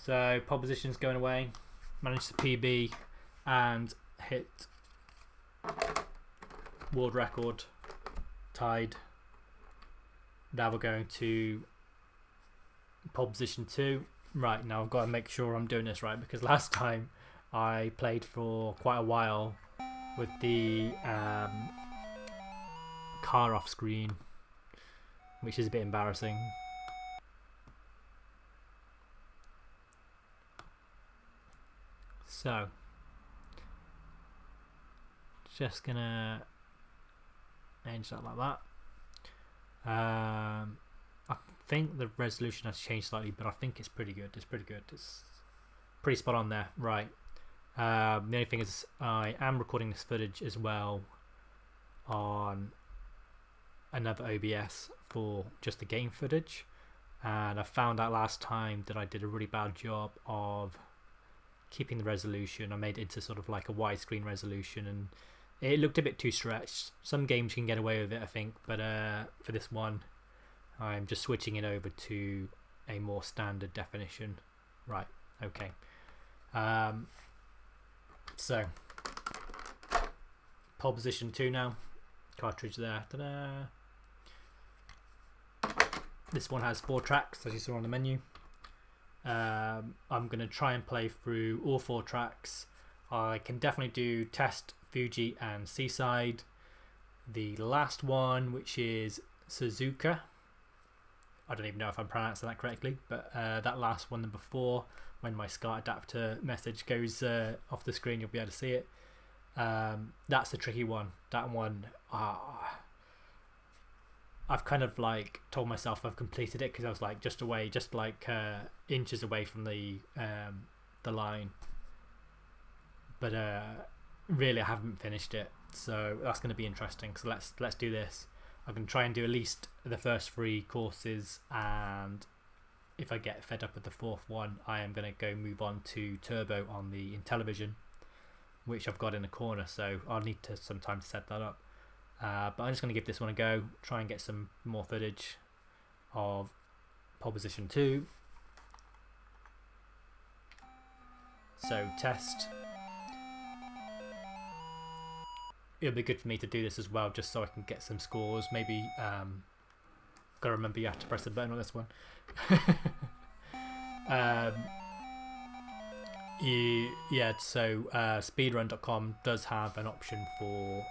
So pole position's going away. Managed to PB and hit world record. Tied. Now we're going to pole position 2. Right, now I've got to make sure I'm doing this right, because last time I played for quite a while with the car off screen, which is a bit embarrassing. So, just gonna change that like that. I think the resolution has changed slightly, but I think it's pretty good. It's pretty good. It's pretty spot on there. Right. The only thing is I am recording this footage as well on another OBS for just the game footage, and I found out last time that I did a really bad job of keeping the resolution. I made it into sort of like a widescreen resolution, and it looked a bit too stretched. Some games can get away with it, I think, but for this one I'm just switching it over to a more standard definition. Right, okay. So pole position 2 now. Cartridge there. Ta-da! This one has 4 tracks, as you saw on the menu. I'm going to try and play through all 4 tracks. I can definitely do Test, Fuji and Seaside. The last one, which is Suzuka, I don't even know if I'm pronouncing that correctly, but that last one, number 4, when my SCART adapter message goes off the screen, you'll be able to see it. That's the tricky one. That one, I've kind of like told myself I've completed it because I was like just like inches away from the line, but really I haven't finished it, so that's going to be interesting. So let's do this. I'm going to try and do at least the first 3 courses, and if I get fed up with the 4th one, I am going to go move on to Turbo on the Intellivision, which I've got in the corner, so I'll need some time to set that up. But I'm just going to give this one a go, try and get some more footage of pole position 2. So test. It'll be good for me to do this as well, just so I can get some scores. Maybe gotta remember you have to press the button on this one. Yeah, so speedrun.com does have an option for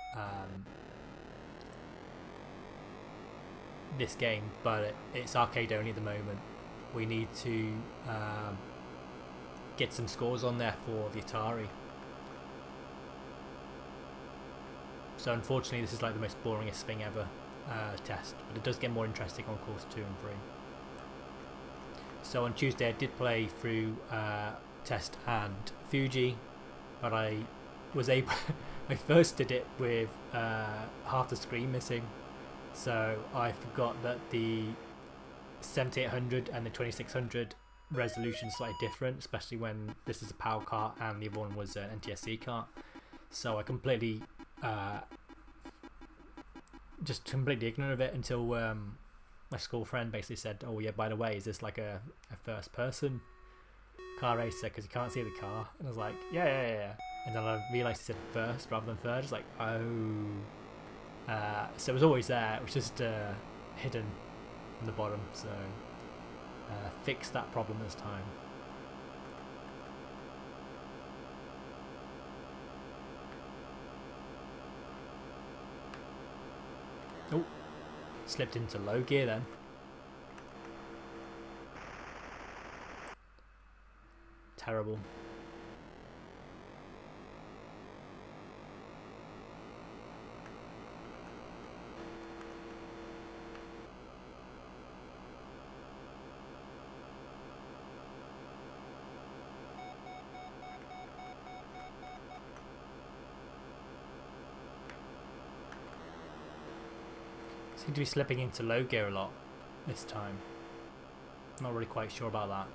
this game, but it's arcade only at the moment. We need to get some scores on there for the Atari. So unfortunately this is like the most boringest thing ever, test, but it does get more interesting on course 2 and 3. So on Tuesday I did play through Test and Fuji, but I was able I first did it with half the screen missing, so I forgot that the 7800 and the 2600 resolution is slightly different, especially when this is a PAL cart and the other one was an NTSC cart. So I completely just completely ignorant of it until my school friend basically said, oh yeah, by the way, is this like a first person car racer, because you can't see the car? And I was like, yeah. And then I realised he said first rather than third. It's like, oh. So it was always there, it was just hidden on the bottom, so fixed that problem this time. Oh, slipped into low gear then. Terrible. Seem to be slipping into low gear a lot this time. Not really quite sure about that.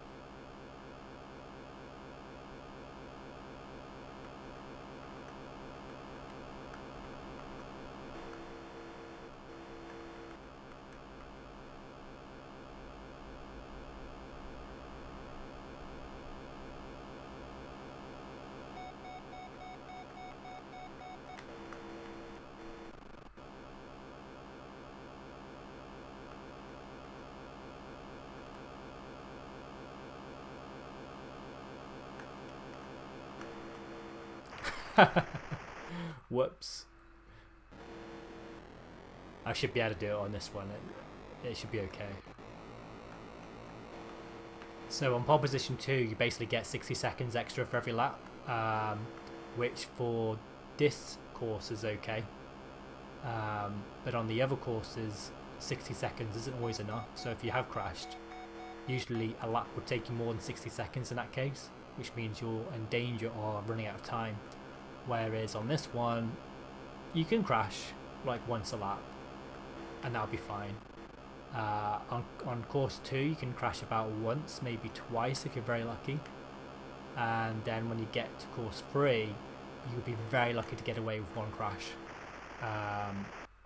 Whoops. I should be able to do it on this one. It should be okay. So on pole position 2, you basically get 60 seconds extra for every lap, which for this course is okay. But on the other courses, 60 seconds isn't always enough. So if you have crashed, usually a lap would take you more than 60 seconds in that case, which means you're in danger of running out of time. Whereas on this one, you can crash like once a lap, and that'll be fine. On course 2, you can crash about once, maybe twice if you're very lucky. And then when you get to course 3, you'll be very lucky to get away with one crash.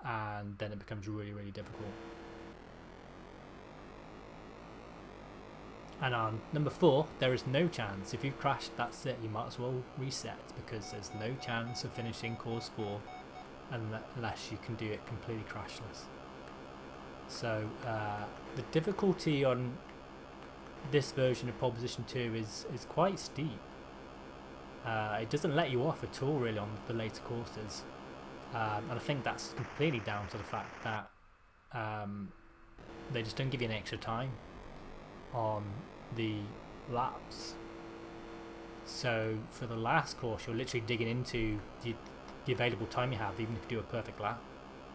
And then it becomes really, really difficult. And on number 4, there is no chance. If you've crashed, that's it. You might as well reset, because there's no chance of finishing course 4 unless you can do it completely crashless. So the difficulty on this version of pole position 2 is quite steep. It doesn't let you off at all really on the later courses, and I think that's completely down to the fact that they just don't give you any extra time on the laps. So for the last course, you're literally digging into the available time you have. Even if you do a perfect lap,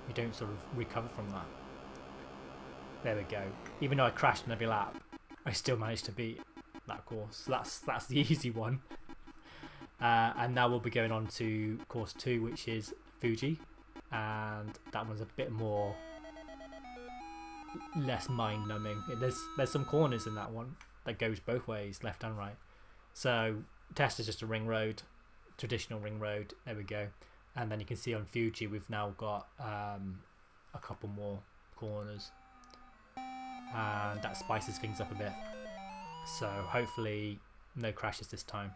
you don't sort of recover from that. There we go. Even though I crashed in every lap, I still managed to beat that course. That's the easy one. And now we'll be going on to course 2, which is Fuji, and that one's a bit more less mind-numbing. There's some corners in that one that goes both ways, left and right. So test is just a ring road, traditional ring road. There we go. And then you can see on Fuji we've now got a couple more corners, and that spices things up a bit. So hopefully no crashes this time.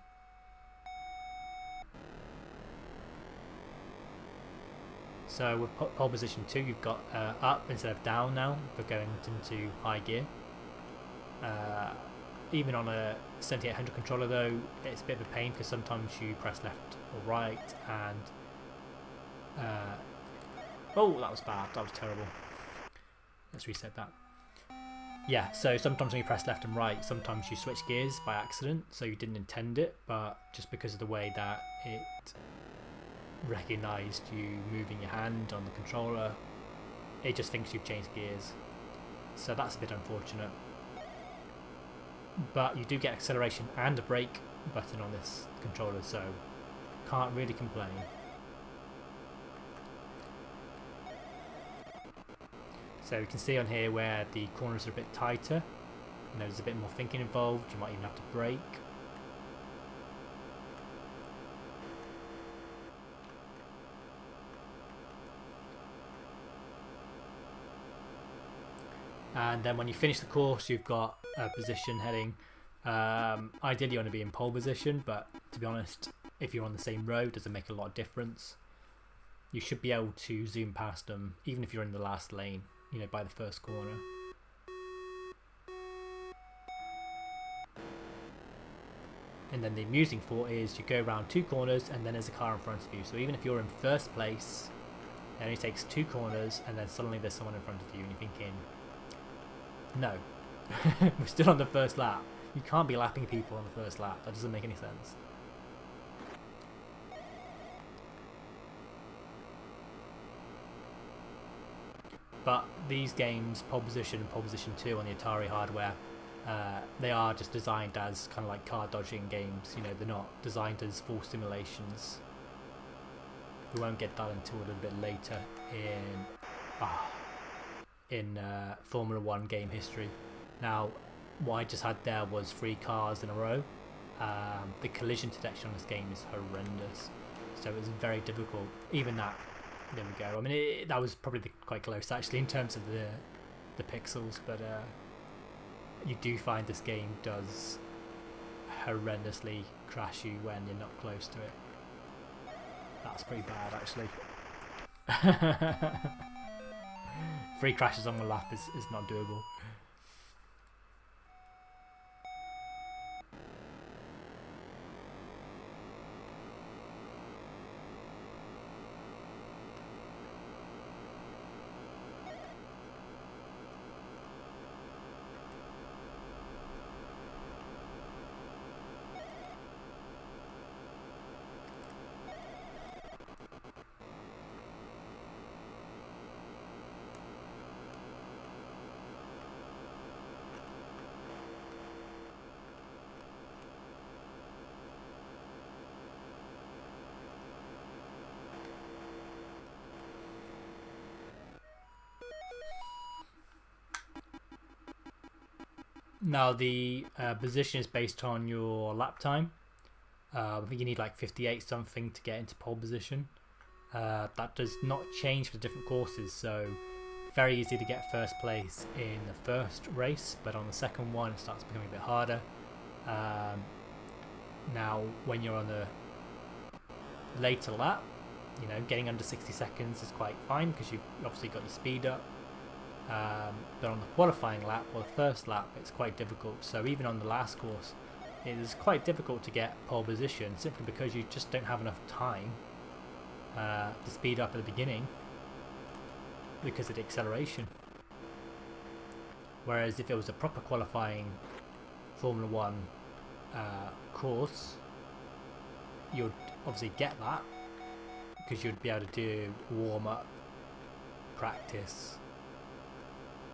So with pole position 2, you've got up instead of down now for going into high gear. Even on a 7800 controller though, it's a bit of a pain because sometimes you press left or right and oh, that was bad, that was terrible. Let's reset that. Yeah, so sometimes when you press left and right, sometimes you switch gears by accident, so you didn't intend it, but just because of the way that it recognised you moving your hand on the controller, it just thinks you've changed gears. So that's a bit unfortunate. But you do get acceleration and a brake button on this controller, so can't really complain. So you can see on here where the corners are a bit tighter, there's a bit more thinking involved, you might even have to brake. And then when you finish the course, you've got a position heading. Ideally you want to be in pole position, but to be honest, if you're on the same road, it doesn't make a lot of difference. You should be able to zoom past them, even if you're in the last lane, you know, by the first corner. And then the amusing thought is you go around 2 corners and then there's a car in front of you. So even if you're in first place, it only takes 2 corners and then suddenly there's someone in front of you and you're thinking, no, we're still on the first lap. You can't be lapping people on the first lap. That doesn't make any sense. But these games, pole position and pole position 2 on the Atari hardware, they are just designed as kind of like car dodging games. You know, they're not designed as full simulations. We won't get that until a little bit later in Formula 1 game history. Now, what I just had there was 3 cars in a row. The collision detection on this game is horrendous, so it was very difficult. Even that, there we go. I mean, that was probably quite close actually in terms of the pixels, but you do find this game does horrendously crash you when you're not close to it. That's pretty bad actually. 3 crashes on one lap is not doable. Now the position is based on your lap time. I think you need like 58 something to get into pole position. That does not change for different courses, so very easy to get first place in the first race, but on the second one it starts becoming a bit harder. Now when you're on the later lap, you know, getting under 60 seconds is quite fine because you've obviously got your speed up. But on the qualifying lap or the first lap, it's quite difficult. So even on the last course, it is quite difficult to get pole position simply because you just don't have enough time to speed up at the beginning because of the acceleration. Whereas if it was a proper qualifying Formula 1 course, you'd obviously get that because you'd be able to do warm-up, practice,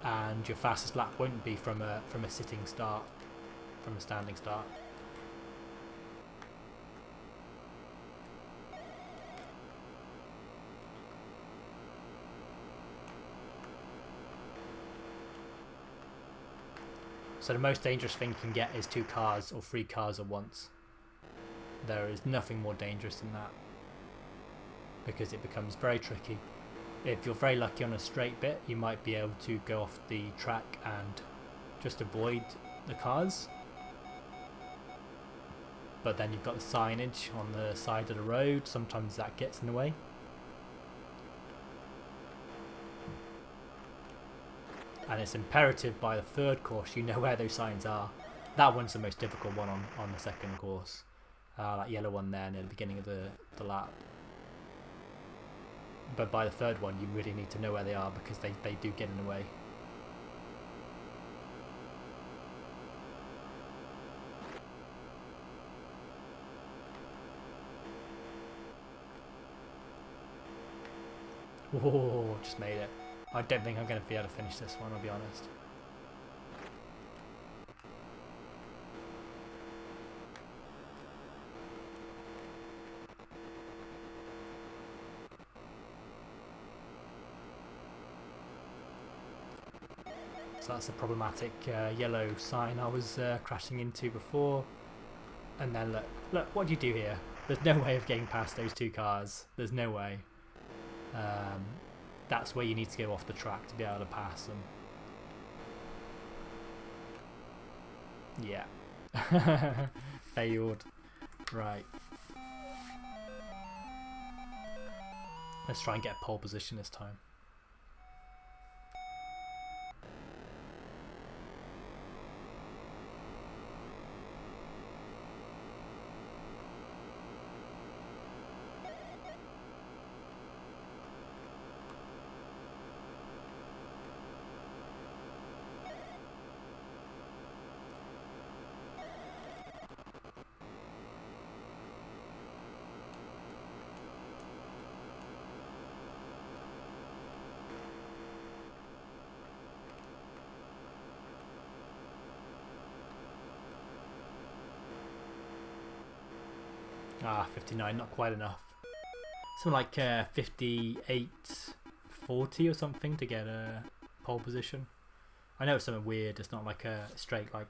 and your fastest lap won't be from a sitting start, from a standing start. So the most dangerous thing you can get is 2 cars or 3 cars at once. There is nothing more dangerous than that because it becomes very tricky. If you're very lucky on a straight bit, you might be able to go off the track and just avoid the cars. But then you've got the signage on the side of the road, sometimes that gets in the way. And it's imperative by the third course you know where those signs are. That one's the most difficult one on the second course. That yellow one there near the beginning of the lap. But by the third one you really need to know where they are because they do get in the way. Whoa, just made it. I don't think I'm going to be able to finish this one, I'll be honest. So that's a problematic yellow sign I was crashing into before. And then look, what do you do here? There's no way of getting past those 2 cars. There's no way. That's where you need to go off the track to be able to pass them. Yeah. Failed. Right. Let's try and get pole position this time. Ah, 59, not quite enough. Something like 58.40 or something to get a pole position. I know it's something weird, it's not like a straight like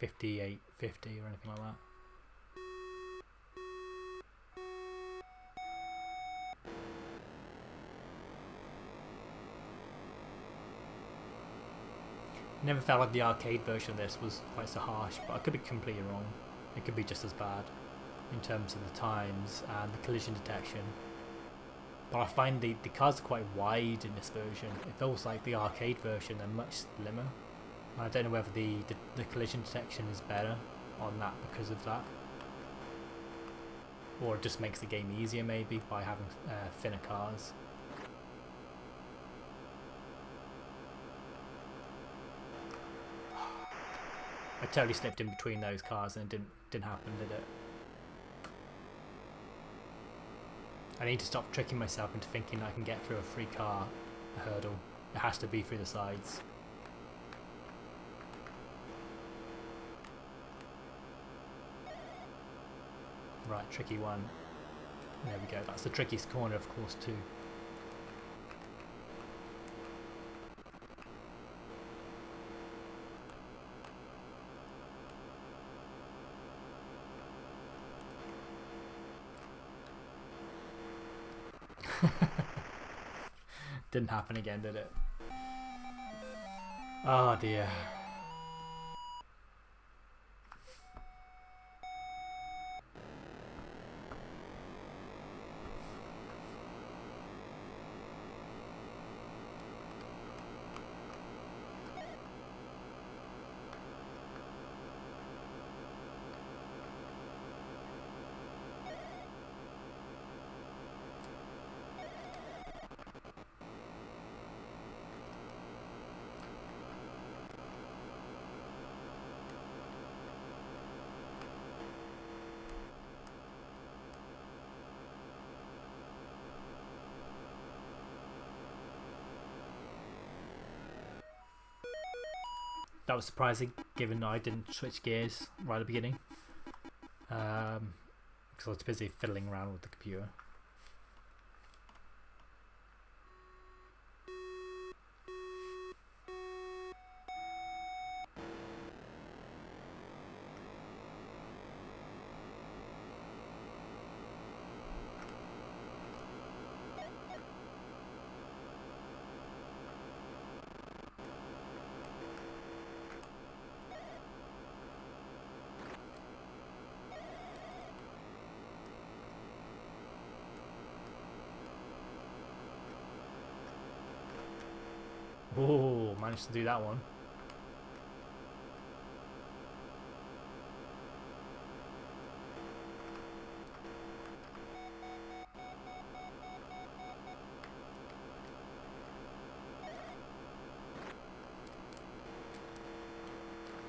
58.50 or anything like that. Never felt like the arcade version of this was quite so harsh, but I could be completely wrong. It could be just as bad in terms of the times and the collision detection. But I find the cars are quite wide in this version. It feels like the arcade version, they're much slimmer. I don't know whether the collision detection is better on that because of that. Or it just makes the game easier maybe by having thinner cars. I totally slipped in between those cars and it didn't happen, did it? I need to stop tricking myself into thinking I can get through a 3-car hurdle. It has to be through the sides. Right, tricky one. There we go, that's the trickiest corner of course too. Didn't happen again, did it? Oh dear. That was surprising, given I didn't switch gears right at the beginning. Because I was busy fiddling around with the computer. Oh, managed to do that one.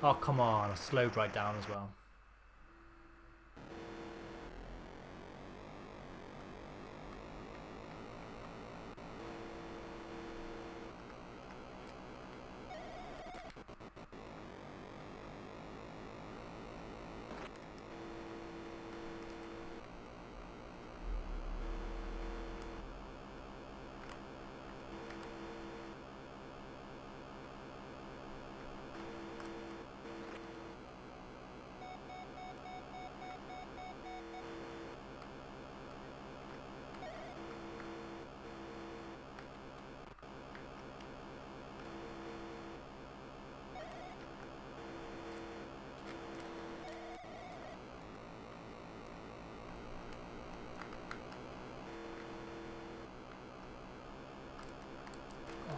Oh, come on. I slowed right down as well.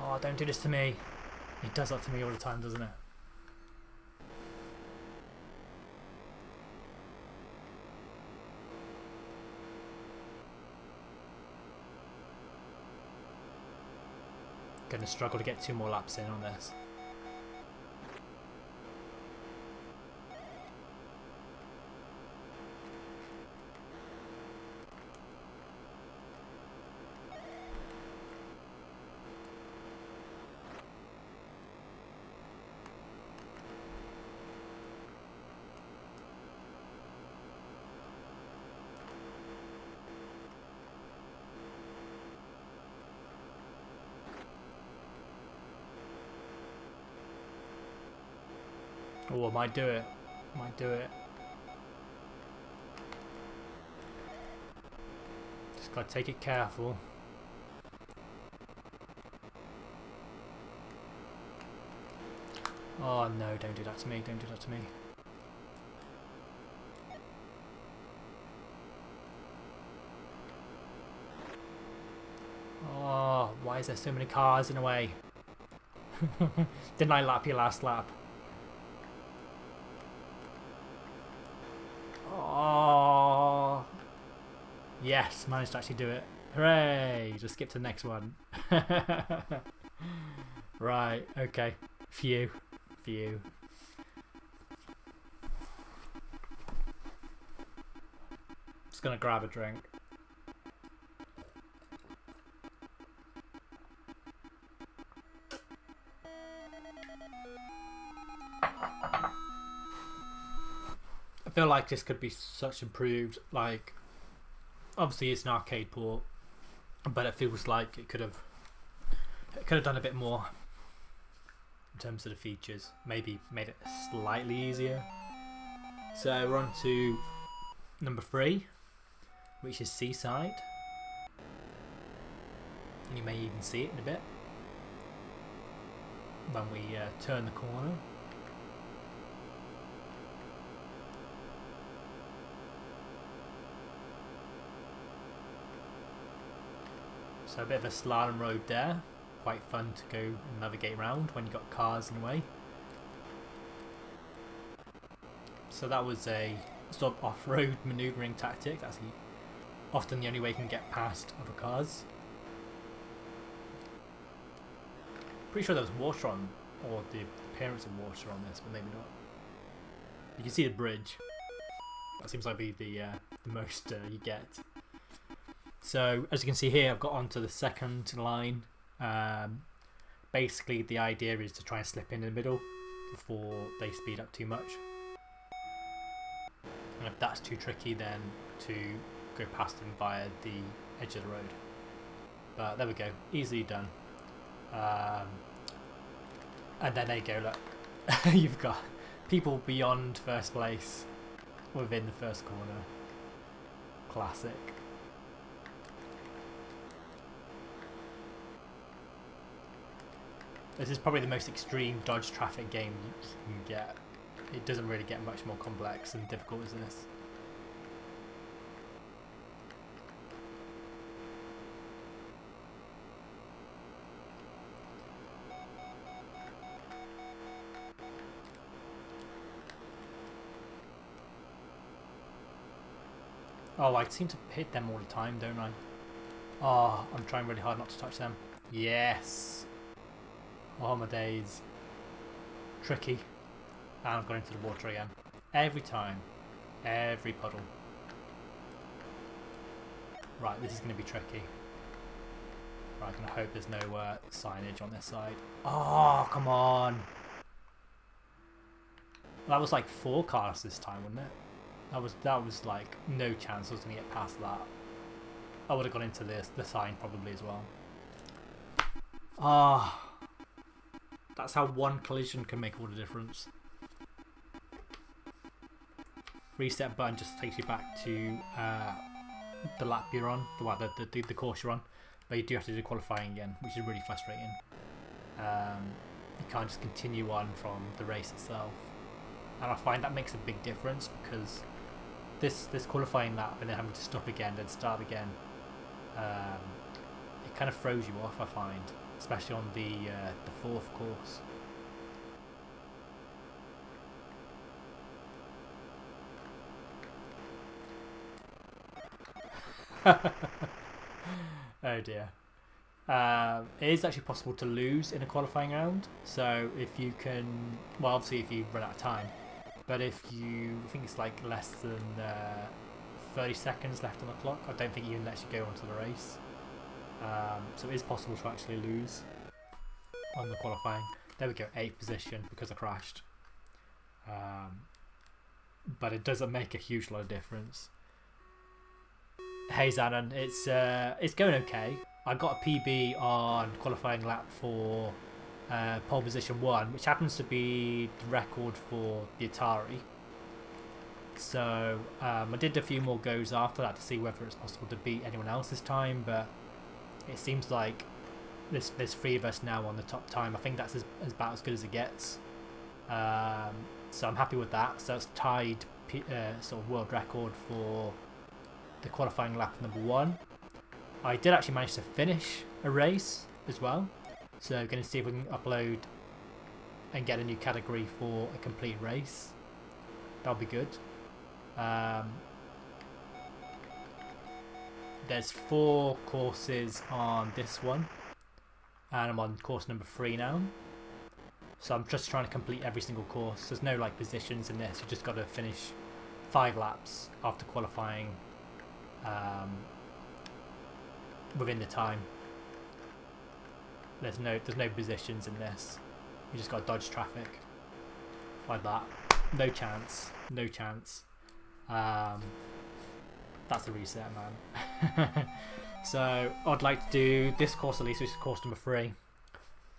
Oh, don't do this to me. It does that to me all the time, doesn't it? Gonna struggle to get 2 more laps in on this. Oh, I might do it. Might do it. Just gotta take it careful. Oh no, don't do that to me, don't do that to me. Oh, why is there so many cars in the way? Didn't I lap your last lap? Oh, yes, managed to actually do it. Hooray! Just skip to the next one. Right, okay. Phew. Phew. Just gonna grab a drink. I feel like this could be such improved. Like, obviously it's an arcade port, but it feels like it could have done a bit more in terms of the features. Maybe made it slightly easier. So we're on to number 3, which is Seaside. And you may even see it in a bit when we turn the corner. So a bit of a slalom road there, quite fun to go and navigate around when you've got cars in the way. So that was a sort of off-road manoeuvring tactic. That's often the only way you can get past other cars. Pretty sure there was water on, or the appearance of water on this, but maybe not. You can see the bridge. That seems like be the most you get. So as you can see here, I've got onto the second line. Basically the idea is to try and slip in the middle before they speed up too much. And if that's too tricky, then to go past them via the edge of the road. But there we go, easily done. And then there you go, look. You've got people beyond first place within the first corner. Classic. This is probably the most extreme dodge traffic game you can get. It doesn't really get much more complex and difficult as this. Oh, I seem to hit them all the time, don't I? Oh, I'm trying really hard not to touch them. Yes! Oh my days. Tricky. And I've gone into the water again. Every time. Every puddle. Right, this is going to be tricky. Right, I'm going to hope there's no signage on this side. Oh, come on! That was like 4 cars this time, wasn't it? That was like no chance I was going to get past that. I would have gone into the sign probably as well. Ah, that's how one collision can make all the difference. Reset button just takes you back to the lap you're on, the course you're on, but you do have to do qualifying again, which is really frustrating. You can't just continue on from the race itself, and I find that makes a big difference because this qualifying lap and then having to stop again, then start again, it kind of throws you off. I find, especially on the 4th course. Oh dear. It is actually possible to lose in a qualifying round, so if you can, well obviously if you run out of time, but if you, I think it's like less than 30 seconds left on the clock, I don't think you can actually go onto the race. So it is possible to actually lose on the qualifying. There we go, 8th position because I crashed. But it doesn't make a huge lot of difference. Hey Zanon, it's going okay. I got a PB on qualifying lap for pole position 1, which happens to be the record for the Atari. So I did a few more goes after that to see whether it's possible to beat anyone else this time, but it seems like there's 3 of us now on the top time. I think that's about as good as it gets. So I'm happy with that. So it's tied sort of world record for the qualifying lap number 1. I did actually manage to finish a race as well, so we're going to see if we can upload and get a new category for a complete race. That'll be good. There's 4 courses on this one, and I'm on course number 3 now, so I'm just trying to complete every single course. There's no like positions in this, you just got to finish 5 laps after qualifying within the time. There's no positions in this. You just got to dodge traffic like that. No chance. That's a reset, man. So I'd like to do this course at least, which is course number 3,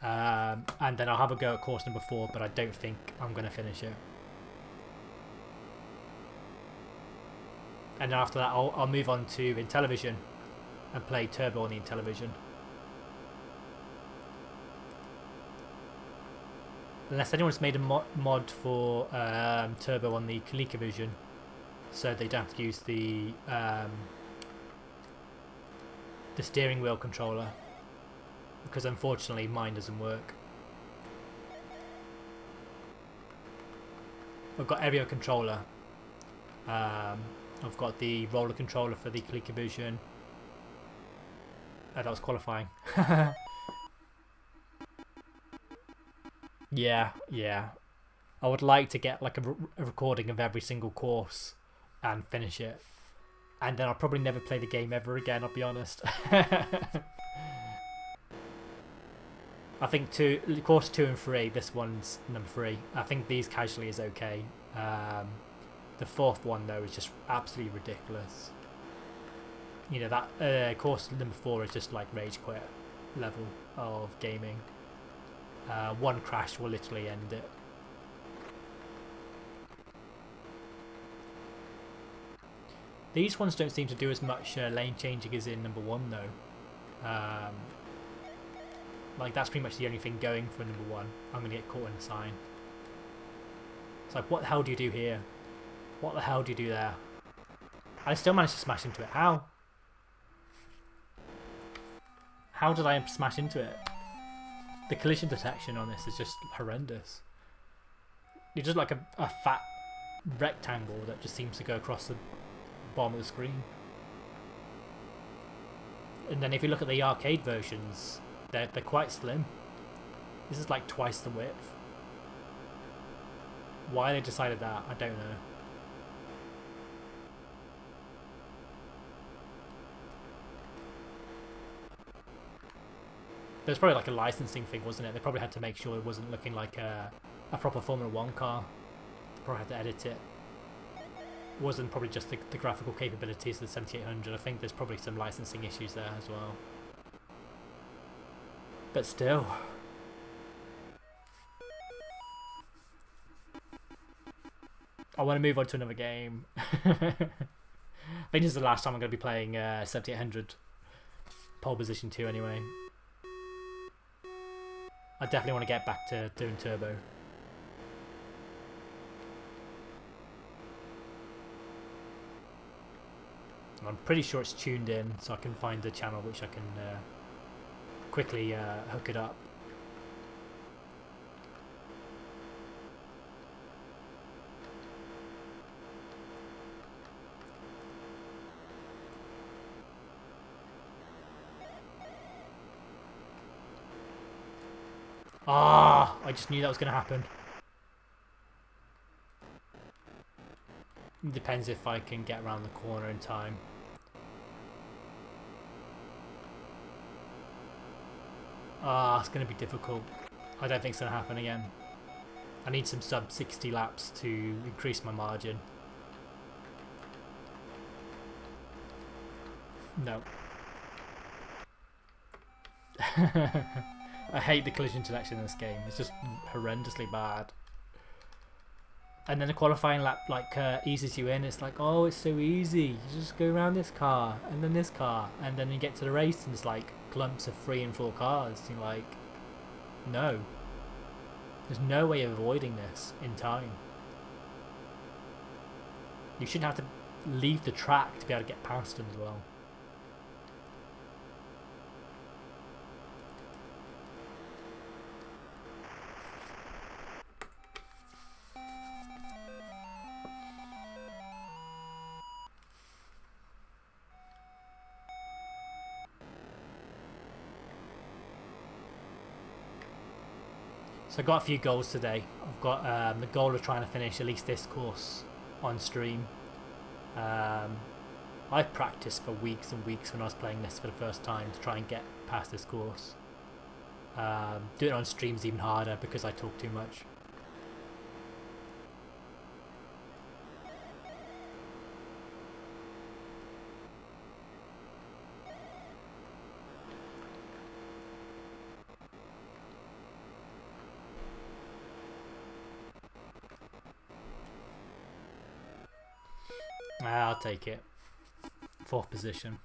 and then I'll have a go at course number 4, but I don't think I'm going to finish it. And then after that I'll move on to Intellivision and play Turbo on the Intellivision. unless anyone's made a mod for turbo on the ColecoVision, so they don't have to use the steering wheel controller, because unfortunately mine doesn't work. I've got area controller. I've got the roller controller for the ColecoVision. That was qualifying. Yeah. I would like to get like a recording of every single course and finish it. And then I'll probably never play the game ever again, I'll be honest. I think course 2 and 3, this one's number 3. I think these casually is okay. The 4th one though is just absolutely ridiculous. You know, that course number 4 is just like rage quit level of gaming. One crash will literally end it. These ones don't seem to do as much lane changing as in number 1 though. Like that's pretty much the only thing going for number 1. I'm gonna get caught in the sign. It's like, what the hell do you do here? What the hell do you do there? I still managed to smash into it. How? How did I smash into it? The collision detection on this is just horrendous. You're just like a fat rectangle that just seems to go across the bottom of the screen. And then if you look at the arcade versions, they're quite slim. This is like twice the width. Why they decided that, I don't know. There's probably like a licensing thing, wasn't it? They probably had to make sure it wasn't looking like a proper Formula 1 car. They probably had to edit it. It wasn't probably just the graphical capabilities of the 7800. I think there's probably some licensing issues there as well. But still. I want to move on to another game. I think this is the last time I'm going to be playing 7800. Pole position 2 anyway. I definitely want to get back to doing turbo. I'm pretty sure it's tuned in, so I can find the channel which I can quickly hook it up. Ah, I just knew that was going to happen. It depends if I can get around the corner in time. Ah, it's going to be difficult. I don't think it's going to happen again. I need some sub 60 laps to increase my margin. No. I hate the collision detection in this game. It's just horrendously bad. And then the qualifying lap like eases you in. It's like, oh, it's so easy. You just go around this car and then this car, and then you get to the race and it's like clumps of 3 and 4 cars. You're like, no. There's no way of avoiding this in time. You shouldn't have to leave the track to be able to get past them as well. So I got a few goals today. I've got the goal of trying to finish at least this course on stream. I practiced for weeks and weeks when I was playing this for the first time to try and get past this course. Doing it on stream is even harder because I talk too much. I'll take it. 4th position.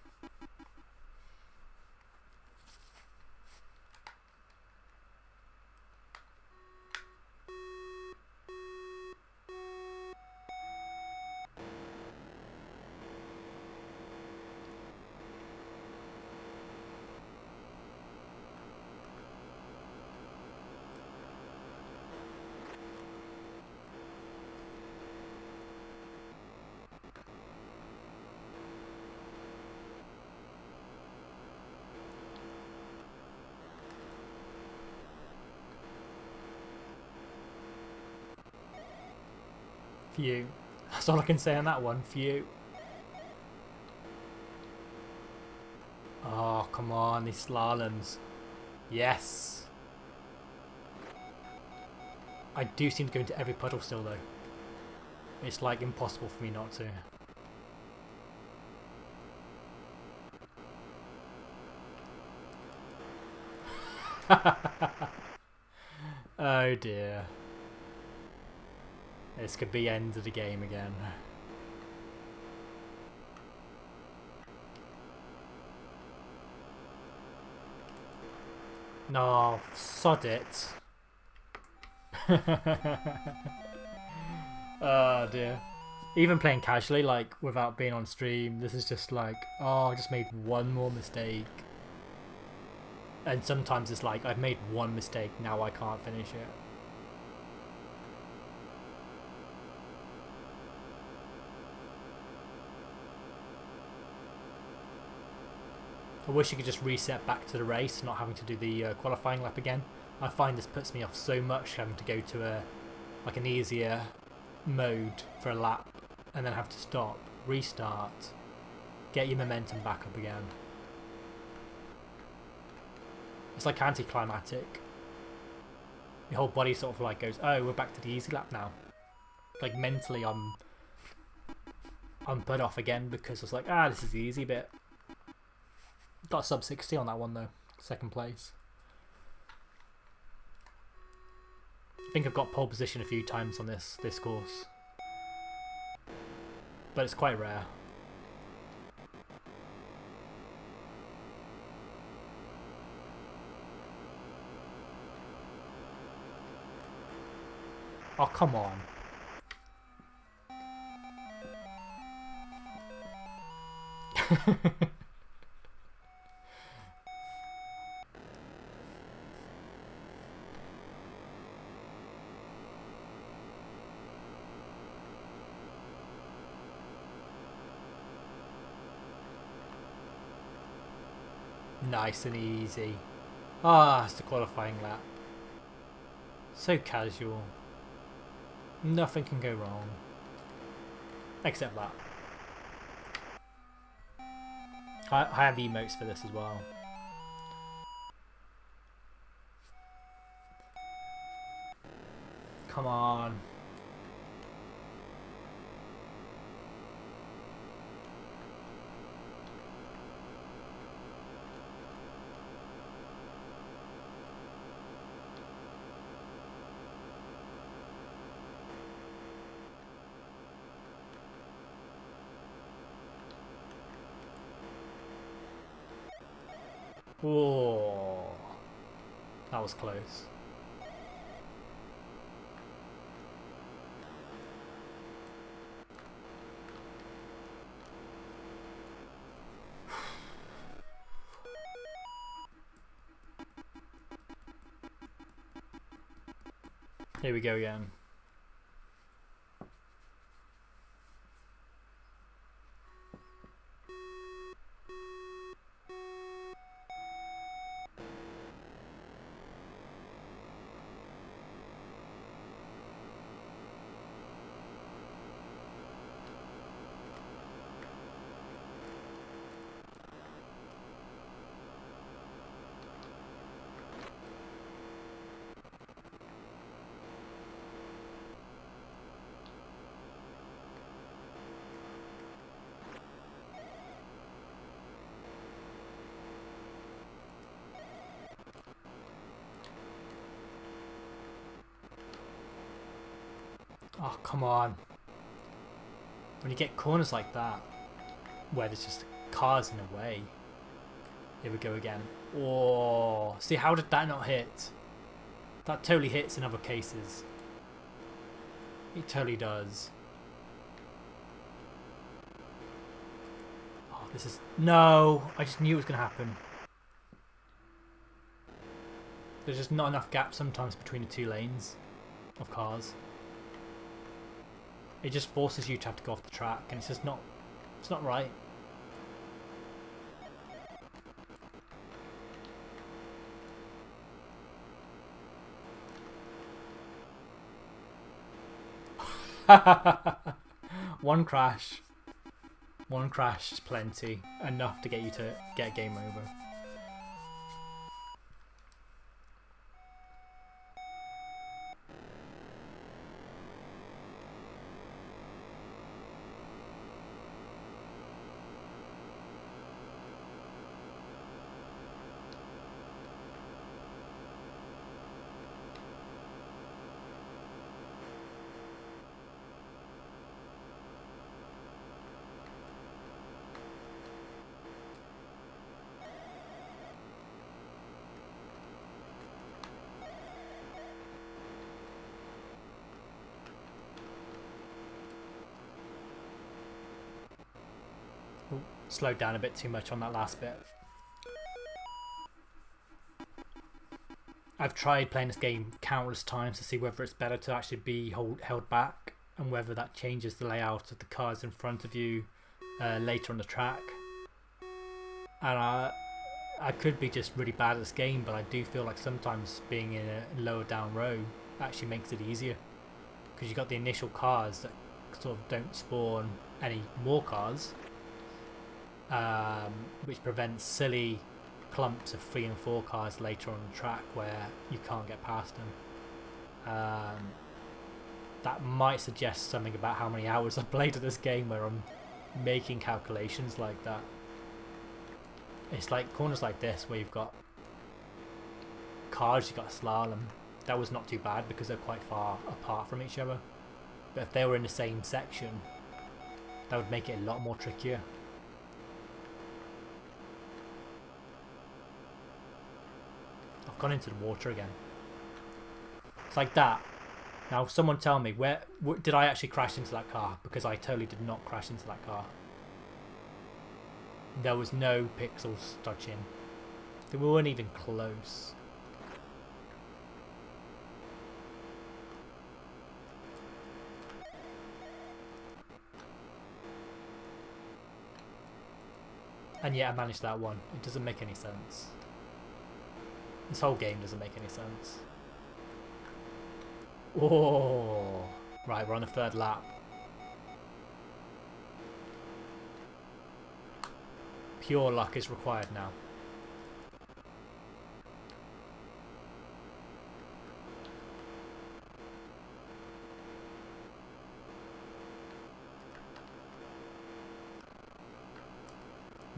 Phew. That's all I can say on that one. Phew. Oh, come on, these slaloms. Yes. I do seem to go into every puddle still, though. It's like impossible for me not to. Oh dear. This could be end of the game again. No, sod it. Oh dear. Even playing casually, like without being on stream, this is just like, oh, I just made one more mistake. And sometimes it's like, I've made one mistake, now I can't finish it. I wish you could just reset back to the race, not having to do the qualifying lap again. I find this puts me off so much, having to go to a like an easier mode for a lap and then have to stop, restart, get your momentum back up again. It's like anticlimactic. Your whole body sort of like goes, oh, we're back to the easy lap now. Like mentally I'm put off again because it's like, this is the easy bit. Got a sub 60 on that one though, second place. I think I've got pole position a few times on this course, but it's quite rare. Oh, come on. Nice and easy. It's the qualifying lap. So casual. Nothing can go wrong. Except that. I have emotes for this as well. Come on. Oh, that was close. Here we go again. Oh, come on. When you get corners like that, where there's just cars in the way. Here we go again. Oh, see, how did that not hit? That totally hits in other cases. It totally does. Oh, this is... No! I just knew it was going to happen. There's just not enough gap sometimes between the two lanes of cars. It just forces you to have to go off the track, and it's just not... It's not right. One crash. One crash is plenty. Enough to get you to get game over. Slowed down a bit too much on that last bit. I've tried playing this game countless times to see whether it's better to actually be held back and whether that changes the layout of the cars in front of you later on the track. And I could be just really bad at this game, but I do feel like sometimes being in a lower down row actually makes it easier, because you've got the initial cars that sort of don't spawn any more cars, which prevents silly clumps of 3 and 4 cars later on the track where you can't get past them. That might suggest something about how many hours I've played of this game where I'm making calculations like that. It's like corners like this where you've got cars, you've got a slalom. That was not too bad because they're quite far apart from each other. But if they were in the same section, that would make it a lot more trickier. I've gone into the water again. It's like that. Now someone tell me, where did I actually crash into that car? Because I totally did not crash into that car. There was no pixels touching. They weren't even close. And yet I managed that one. It doesn't make any sense. This whole game doesn't make any sense. Oh, right, we're on the 3rd lap. Pure luck is required now.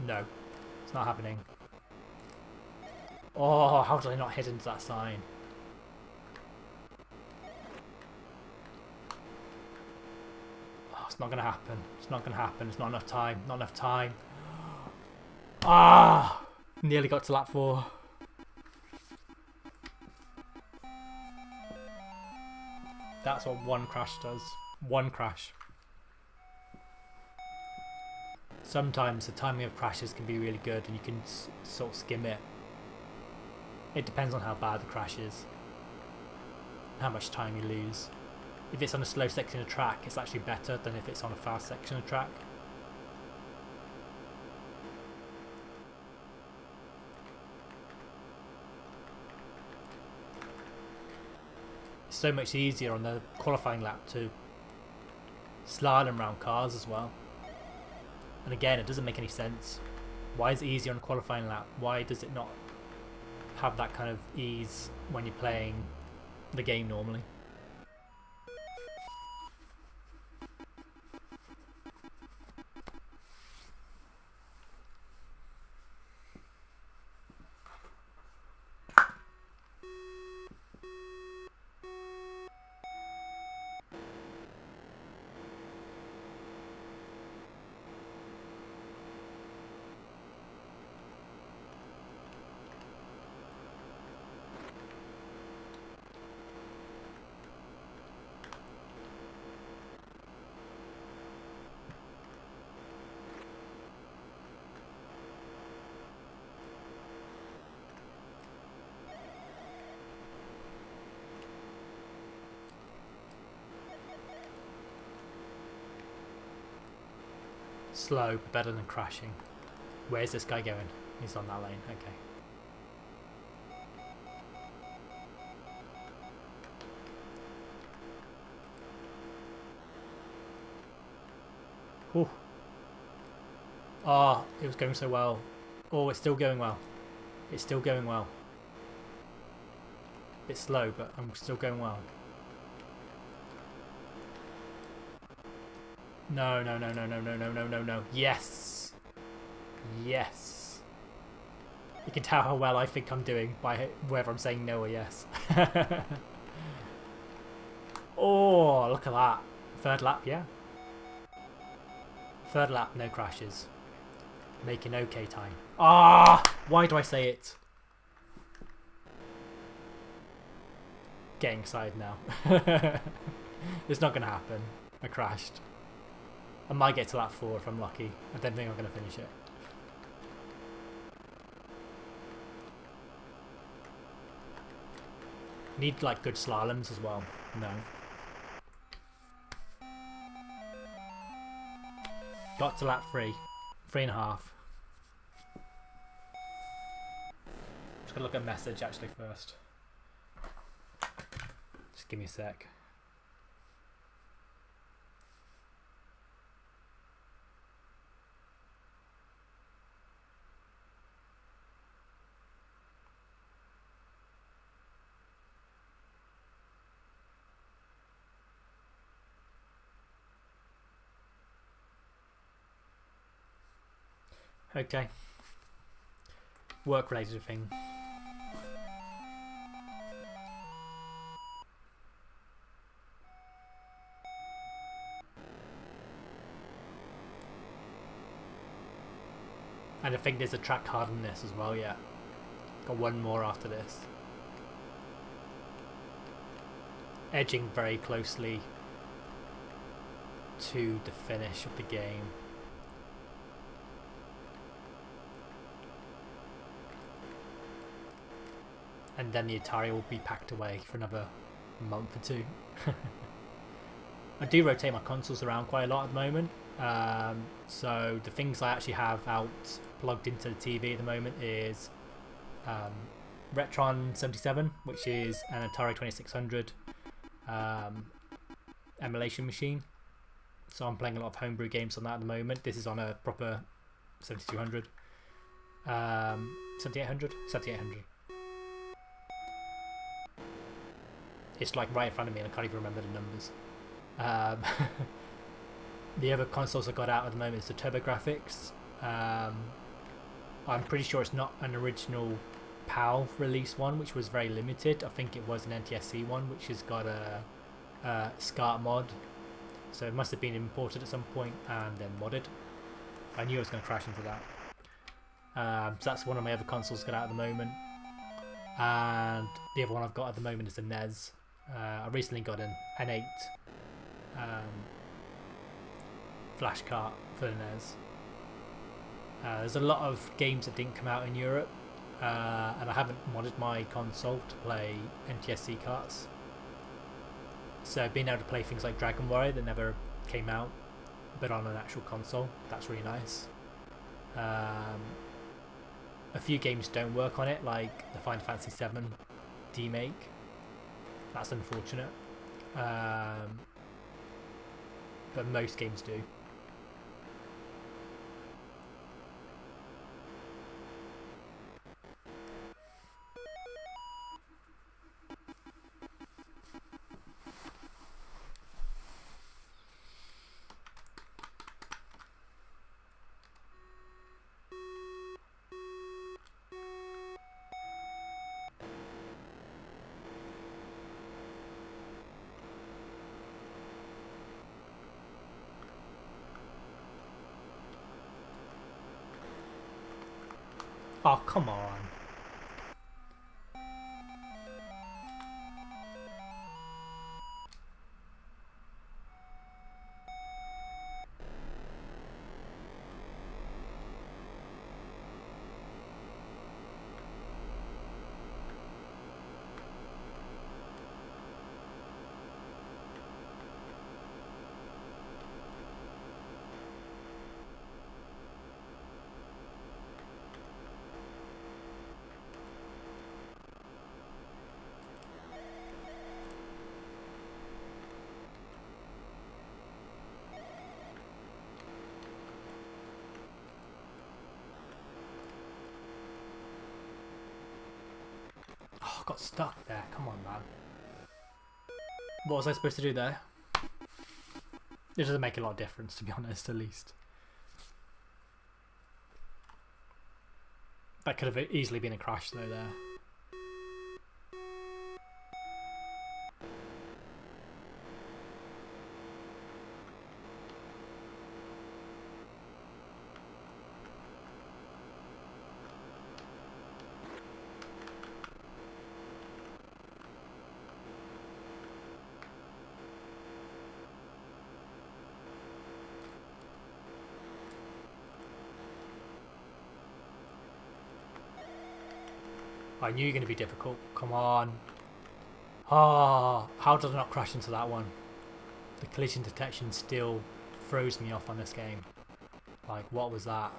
No, it's not happening. Oh, how did I not hit into that sign? Oh, it's not gonna happen. It's not gonna happen. It's not enough time. Not enough time. Ah! Nearly got to lap 4. That's what one crash does. One crash. Sometimes the timing of crashes can be really good and you can sort of skim it. It depends on how bad the crash is, how much time you lose. If it's on a slow section of track, it's actually better than if it's on a fast section of track. It's so much easier on the qualifying lap to slalom around cars as well. And again, it doesn't make any sense. Why is it easier on a qualifying lap? Why does it not have that kind of ease when you're playing the game normally? Slow, but better than crashing. Where's this guy going? He's on that lane, okay. Ooh. Oh, it was going so well. Oh, it's still going well. It's still going well. Bit slow, but I'm still going well. No, no, no, no, no, no, no, no, no, no. Yes! Yes! You can tell how well I think I'm doing by whether I'm saying no or yes. Oh, look at that. Third lap, yeah? Third lap, no crashes. Making okay time. Ah! Why do I say it? Getting excited now. It's not going to happen. I crashed. I might get to lap 4 if I'm lucky. I don't think I'm going to finish it. Need like good slaloms as well. No. Got to lap 3. 3.5. Just gonna look at a message actually first. Just give me a sec. Okay. Work related thing. And I think there's a track card in this as well, yeah. Got one more after this. Edging very closely to the finish of the game. And then the Atari will be packed away for another month or 2. I do rotate my consoles around quite a lot at the moment. So the things I actually have out plugged into the TV at the moment is Retron 77, which is an Atari 2600 emulation machine. So I'm playing a lot of homebrew games on that at the moment. This is on a proper 7200. 7800? 7800. It's like right in front of me and I can't even remember the numbers. The other consoles I got out at the moment is the TurboGrafx. I'm pretty sure it's not an original PAL release one, which was very limited. I think it was an NTSC one, which has got a SCART mod. So it must have been imported at some point and then modded. I knew I was going to crash into that. So that's one of my other consoles got out at the moment. And the other one I've got at the moment is a NES. I recently got an N8 flash cart for the NES. There's a lot of games that didn't come out in Europe, and I haven't modded my console to play NTSC carts. So being able to play things like Dragon Warrior that never came out, but on an actual console, that's really nice. A few games don't work on it, like the Final Fantasy VII remake. That's unfortunate. But most games do. Oh, come on. got stuck there. Come on, man. What was I supposed to do there? It doesn't make a lot of difference, to be honest, at least. That could have easily been a crash, though, there. I knew you were going to be difficult. Come on. Ah, oh, how did I not crash into that one? The collision detection still throws me off on this game. Like, what was that?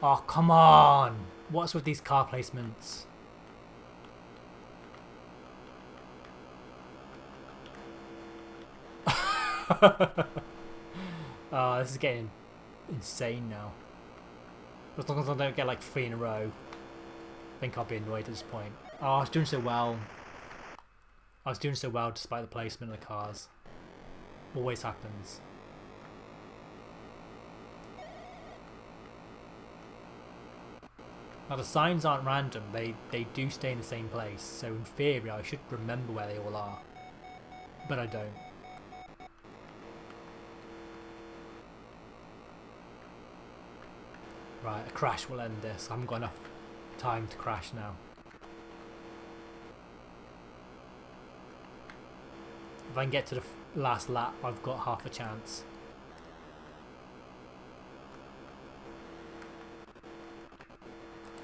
Oh, come on! What's with these car placements? Oh, this is getting insane now. As long as I don't get like 3 in a row, I think I'll be annoyed at this point. Oh, I was doing so well. I was doing so well despite the placement of the cars. Always happens. Now the signs aren't random, they do stay in the same place, so in theory I should remember where they all are. But I don't. Right, a crash will end this. I haven't got enough time to crash now. If I can get to the last lap, I've got half a chance.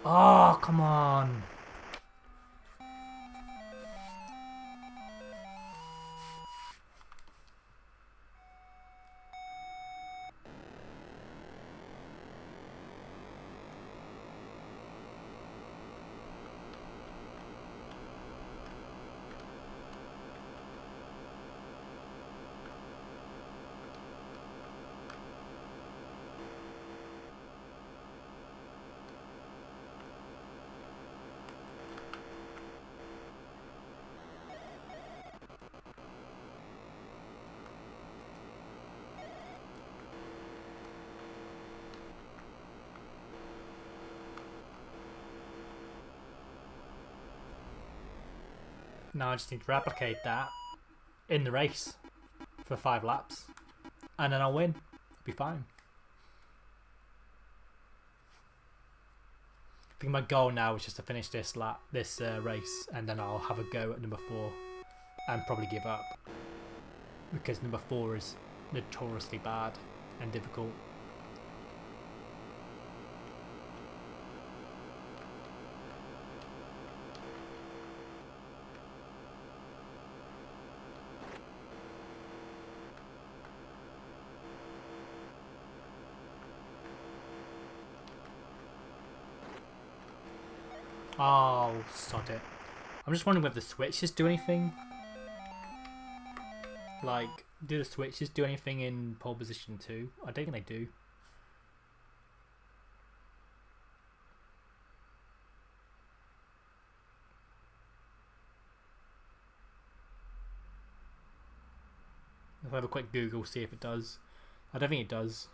Oh, come on. Now I just need to replicate that in the race for 5 laps, and then I'll win. It'll be fine. I think my goal now is just to finish this race, and then I'll have a go at number 4 and probably give up, because number 4 is notoriously bad and difficult. Oh, sod it. I'm just wondering whether the switches do anything. Like, do the switches do anything in pole position too? I don't think they do. I'll have a quick Google, see if it does. I don't think it does.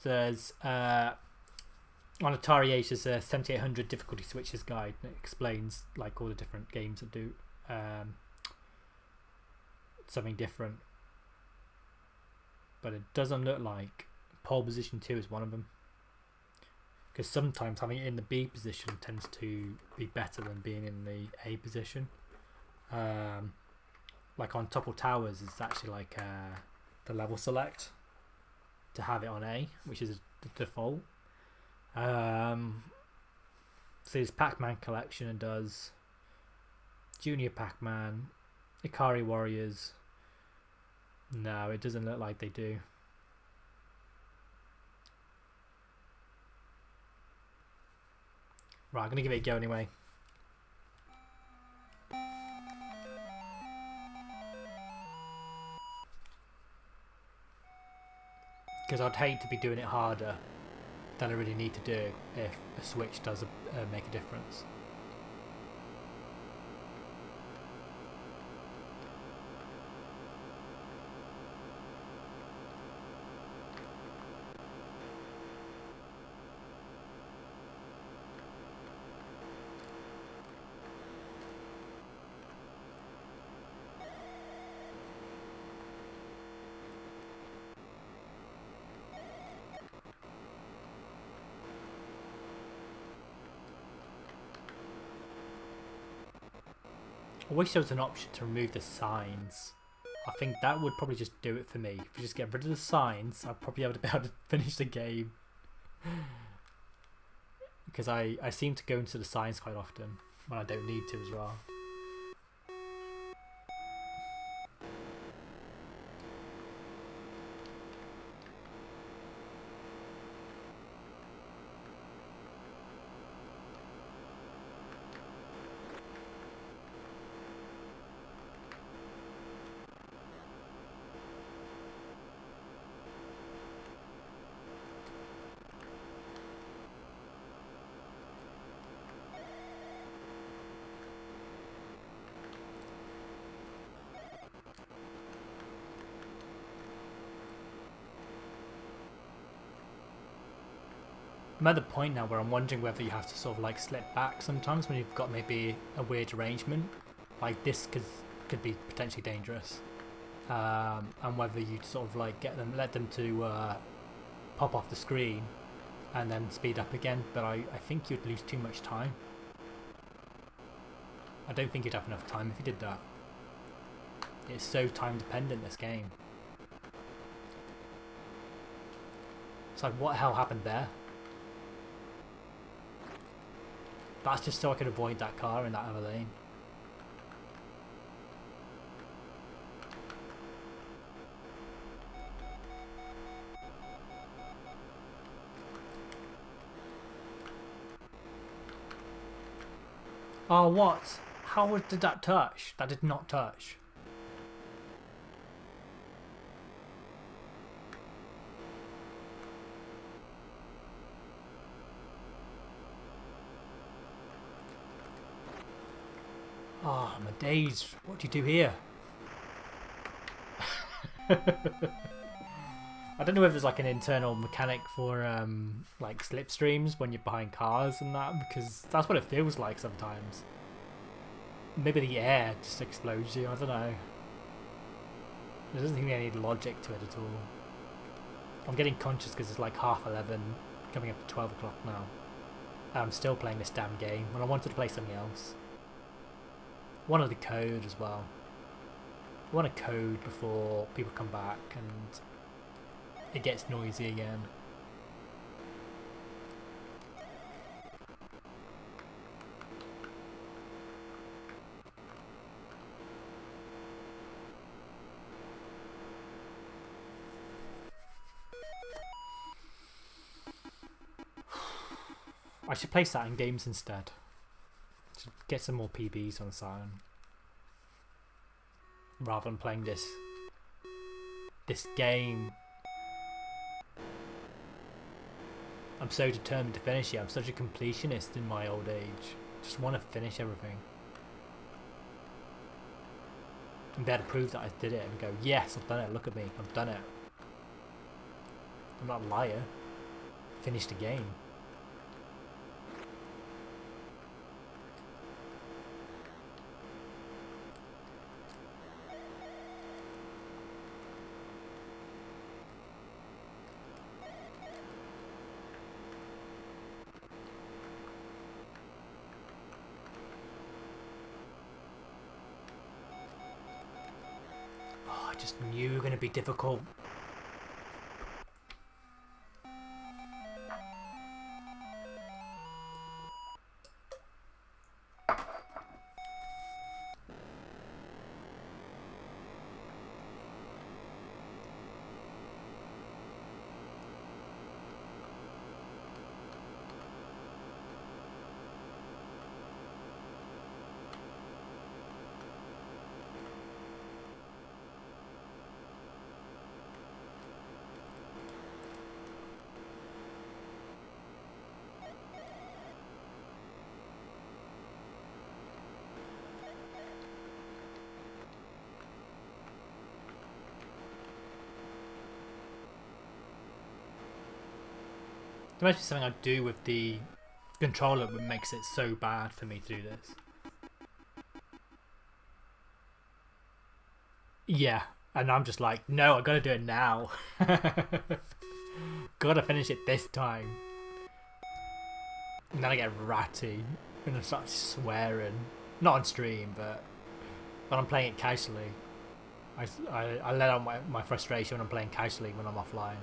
There's on Atari Age there's a 7800 difficulty switches guide that explains like all the different games that do something different, but it doesn't look like pole position 2 is one of them, because sometimes having it in the B position tends to be better than being in the A position. Like on Topple Towers it's actually like the level select to have it on A, which is the default. So there's Pac-Man Collection and does Junior Pac-Man, Ikari Warriors. No, it doesn't look like they do. Right, I'm going to give it a go anyway. Because I'd hate to be doing it harder than I really need to do if a switch does make a difference. I wish there was an option to remove the signs. I think that would probably just do it for me. If you just get rid of the signs, I'd probably be able to finish the game. Because I seem to go into the signs quite often when I don't need to as well. I'm at the point now where I'm wondering whether you have to sort of like slip back sometimes when you've got maybe a weird arrangement. Like this could be potentially dangerous. And whether you sort of like let them to pop off the screen and then speed up again. But I think you'd lose too much time. I don't think you'd have enough time if you did that. It's so time dependent, this game. It's like, what the hell happened there? That's just so I can avoid that car in that other lane. Oh, what? How did that touch? That did not touch. Oh, my days. What do you do here? I don't know if there's like an internal mechanic for like slipstreams when you're behind cars and that, because that's what it feels like sometimes. Maybe the air just explodes you, I don't know. There doesn't seem to be any logic to it at all. I'm getting conscious because it's like 11:30, coming up to 12 o'clock now. I'm still playing this damn game when I wanted to play something else. I wanted the code as well. I want a code before people come back and it gets noisy again. I should play Saturn games instead. Should get some more PBs on Saturn. Rather than playing this game. I'm so determined to finish it. I'm such a completionist in my old age. Just want to finish everything. And be able to prove that I did it and go, yes, I've done it. Look at me. I've done it. I'm not a liar. Finished the game. I just knew it was going to be difficult. There must be something I do with the controller that makes it so bad for me to do this. Yeah, and I'm just like, no, I gotta do it now. Gotta finish it this time. And then I get ratty and I start swearing. Not on stream, but when I'm playing it casually. I let out my frustration when I'm playing casually when I'm offline.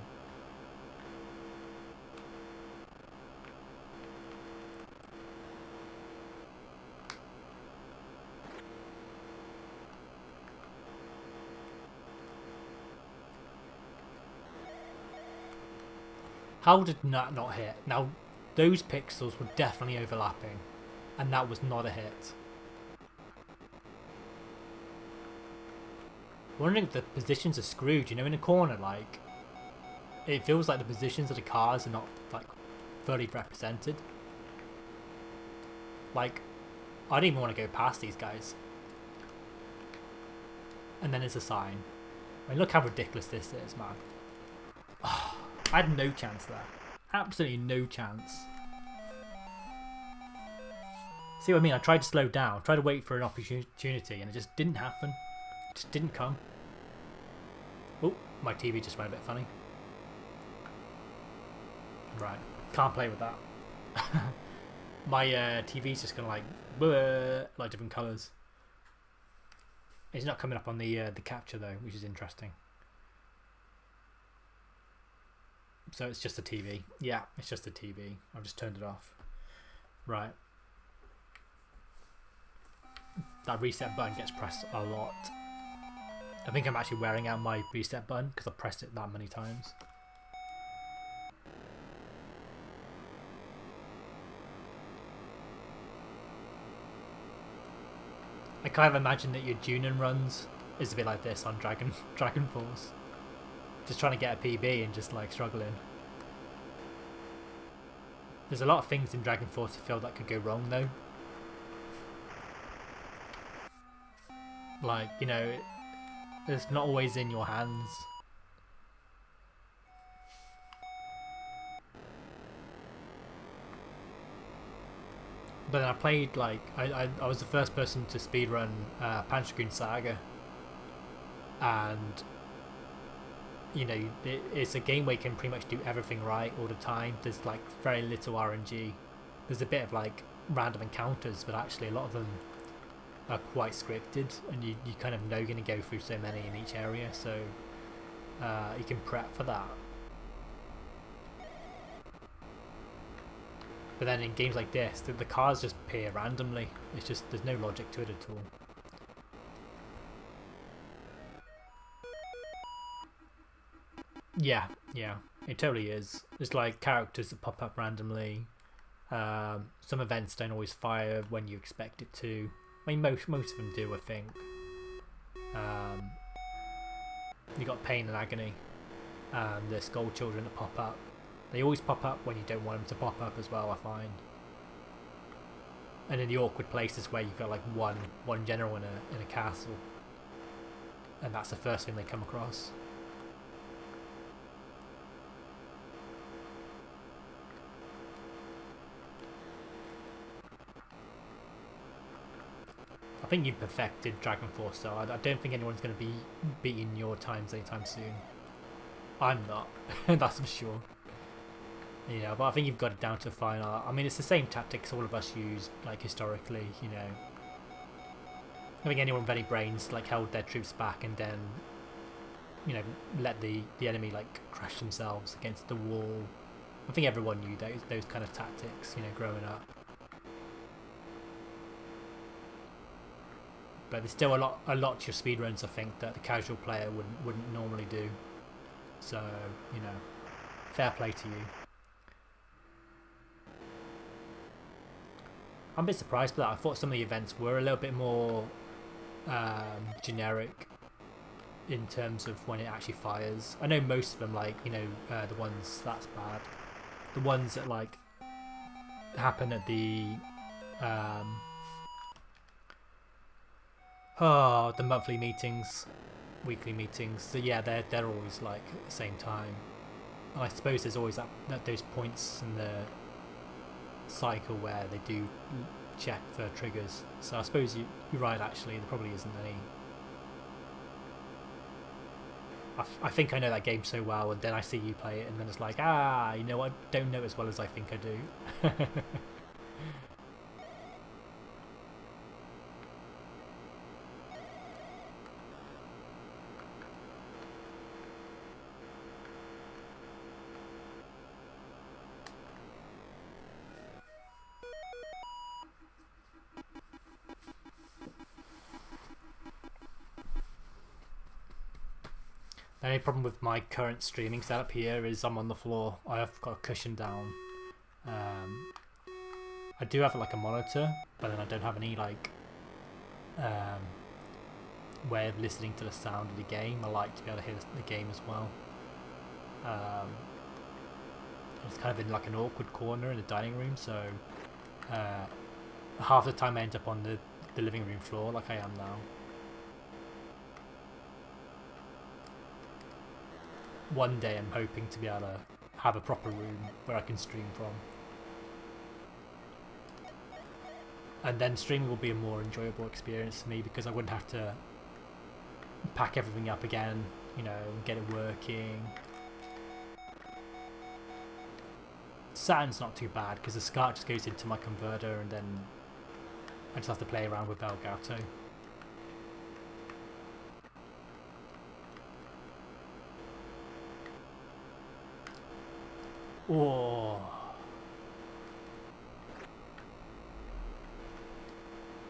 How did that not hit? Now, those pixels were definitely overlapping, and that was not a hit. Wondering if the positions are screwed, you know, in a corner, like, it feels like the positions of the cars are not, like, fully represented. Like, I don't even want to go past these guys. And then there's a sign. I mean, look how ridiculous this is, man. Oh, I had no chance there. Absolutely no chance. See what I mean? I tried to slow down, tried to wait for an opportunity, and it just didn't happen. It just didn't come. Oh, my TV just went a bit funny. Right, can't play with that. My TV's just gonna like different colours. It's not coming up on the capture though, which is interesting. So it's just a TV. Yeah, it's just a TV. I've just turned it off. Right. That reset button gets pressed a lot. I think I'm actually wearing out my reset button because I pressed it that many times. I kind of imagine that your Junin runs is a bit like this on Dragon Force. Just trying to get a PB and just like struggling. There's a lot of things in Dragon Force I feel that could go wrong though. Like, you know, it's not always in your hands. But then I played like I was the first person to speedrun Panchagun Saga, and you know it's a game where you can pretty much do everything right all the time. There's like very little RNG. There's a bit of like random encounters, but actually a lot of them are quite scripted, and you kind of know you're going to go through so many in each area, so you can prep for that. But then in games like this, the cars just appear randomly. It's just, there's no logic to it at all. Yeah, it totally is. There's like characters that pop up randomly. Some events don't always fire when you expect it to. I mean, most of them do, I think. You got Pain and Agony, and the Skull Children that pop up. They always pop up when you don't want them to pop up as well, I find. And in the awkward places where you've got like one general in a castle, and that's the first thing they come across. I think you've perfected Dragon Force, so I don't think anyone's going to be beating your times anytime soon. I'm not, that's for sure. You know, but I think you've got it down to a fine art. I mean, it's the same tactics all of us use, like, historically, you know. I think anyone with any brains, like, held their troops back and then, you know, let the enemy, like, crash themselves against the wall. I think everyone knew those kind of tactics, you know, growing up. But there's still a lot to your speedruns, I think, that the casual player wouldn't normally do. So, you know, fair play to you. I'm a bit surprised by that. I thought some of the events were a little bit more generic in terms of when it actually fires. I know most of them, like, you know, the ones that's bad. The ones that, like, happen at the the monthly meetings, weekly meetings. So yeah, they're always like at the same time. And I suppose there's always those points in the cycle where they do check for triggers. So I suppose you're right. Actually, there probably isn't any. I think I know that game so well, and then I see you play it, and then it's like, you know, I don't know as well as I think I do. The only problem with my current streaming setup here is I'm on the floor. I have got a cushion down. I do have like a monitor, but then I don't have any like way of listening to the sound of the game. I like to be able to hear the game as well. It's kind of in like an awkward corner in the dining room, so half the time I end up on the living room floor like I am now. One day I'm hoping to be able to have a proper room where I can stream from. And then streaming will be a more enjoyable experience for me because I wouldn't have to pack everything up again, you know, and get it working. Saturn's not too bad because the SCART just goes into my converter and then I just have to play around with Elgato. Oh.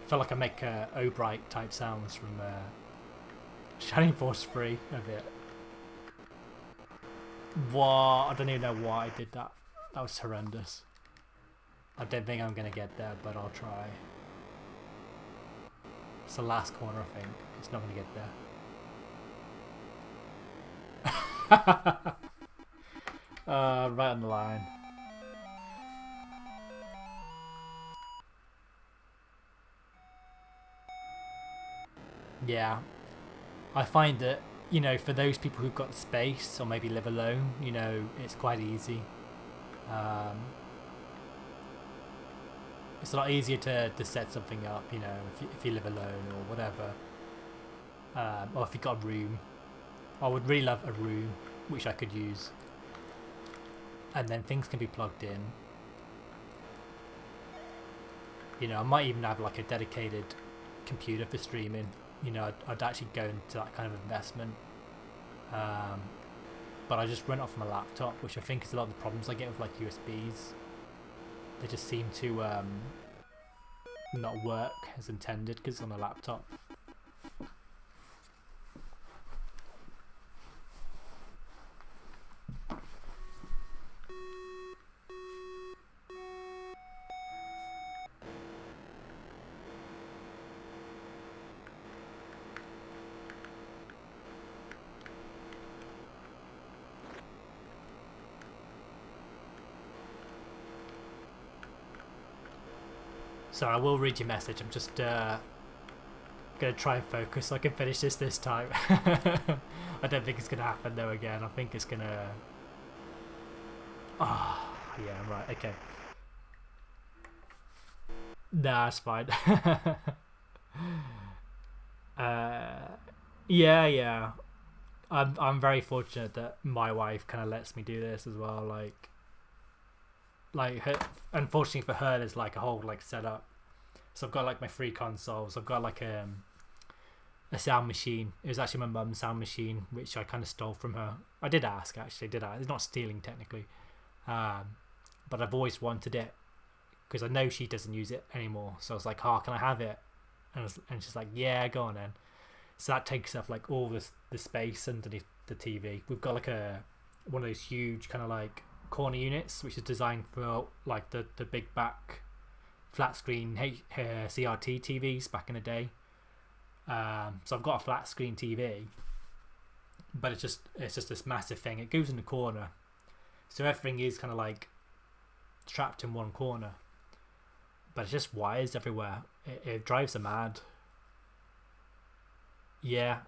I feel like I make O'Bright type sounds from Shining Force 3 a bit. What? I don't even know why I did that. That was horrendous. I don't think I'm going to get there, but I'll try. It's the last corner, I think. It's not going to get there. Right on the line. Yeah. I find that, you know, for those people who've got space or maybe live alone, you know, it's quite easy. It's a lot easier to set something up, you know, if you live alone or whatever. Or if you've got a room. I would really love a room which I could use. And then things can be plugged in. You know, I might even have like a dedicated computer for streaming. You know, I'd actually go into that kind of investment. But I just run it off my laptop, which I think is a lot of the problems I get with like USBs. They just seem to not work as intended because it's on a laptop. So I will read your message. I'm just gonna try and focus so I can finish this time. I don't think it's gonna happen though again. I think it's gonna. Yeah, right. Okay. Nah, it's fine. Yeah. I'm very fortunate that my wife kind of lets me do this as well. Like her, unfortunately for her, there's like a whole like setup. So I've got like my free consoles. I've got like a sound machine. It was actually my mum's sound machine, which I kind of stole from her. I did ask actually, did I? It's not stealing technically, but I've always wanted it because I know she doesn't use it anymore. So I was like, can I have it? And she's like, yeah, go on then. So that takes up like all the space underneath the TV. We've got like one of those huge kind of like corner units, which is designed for like the big back flat screen CRT TVs back in the day. So I've got a flat screen TV, but it's just this massive thing. It goes in the corner, so everything is kind of like trapped in one corner, but it's just wires everywhere. It drives her mad. Yeah.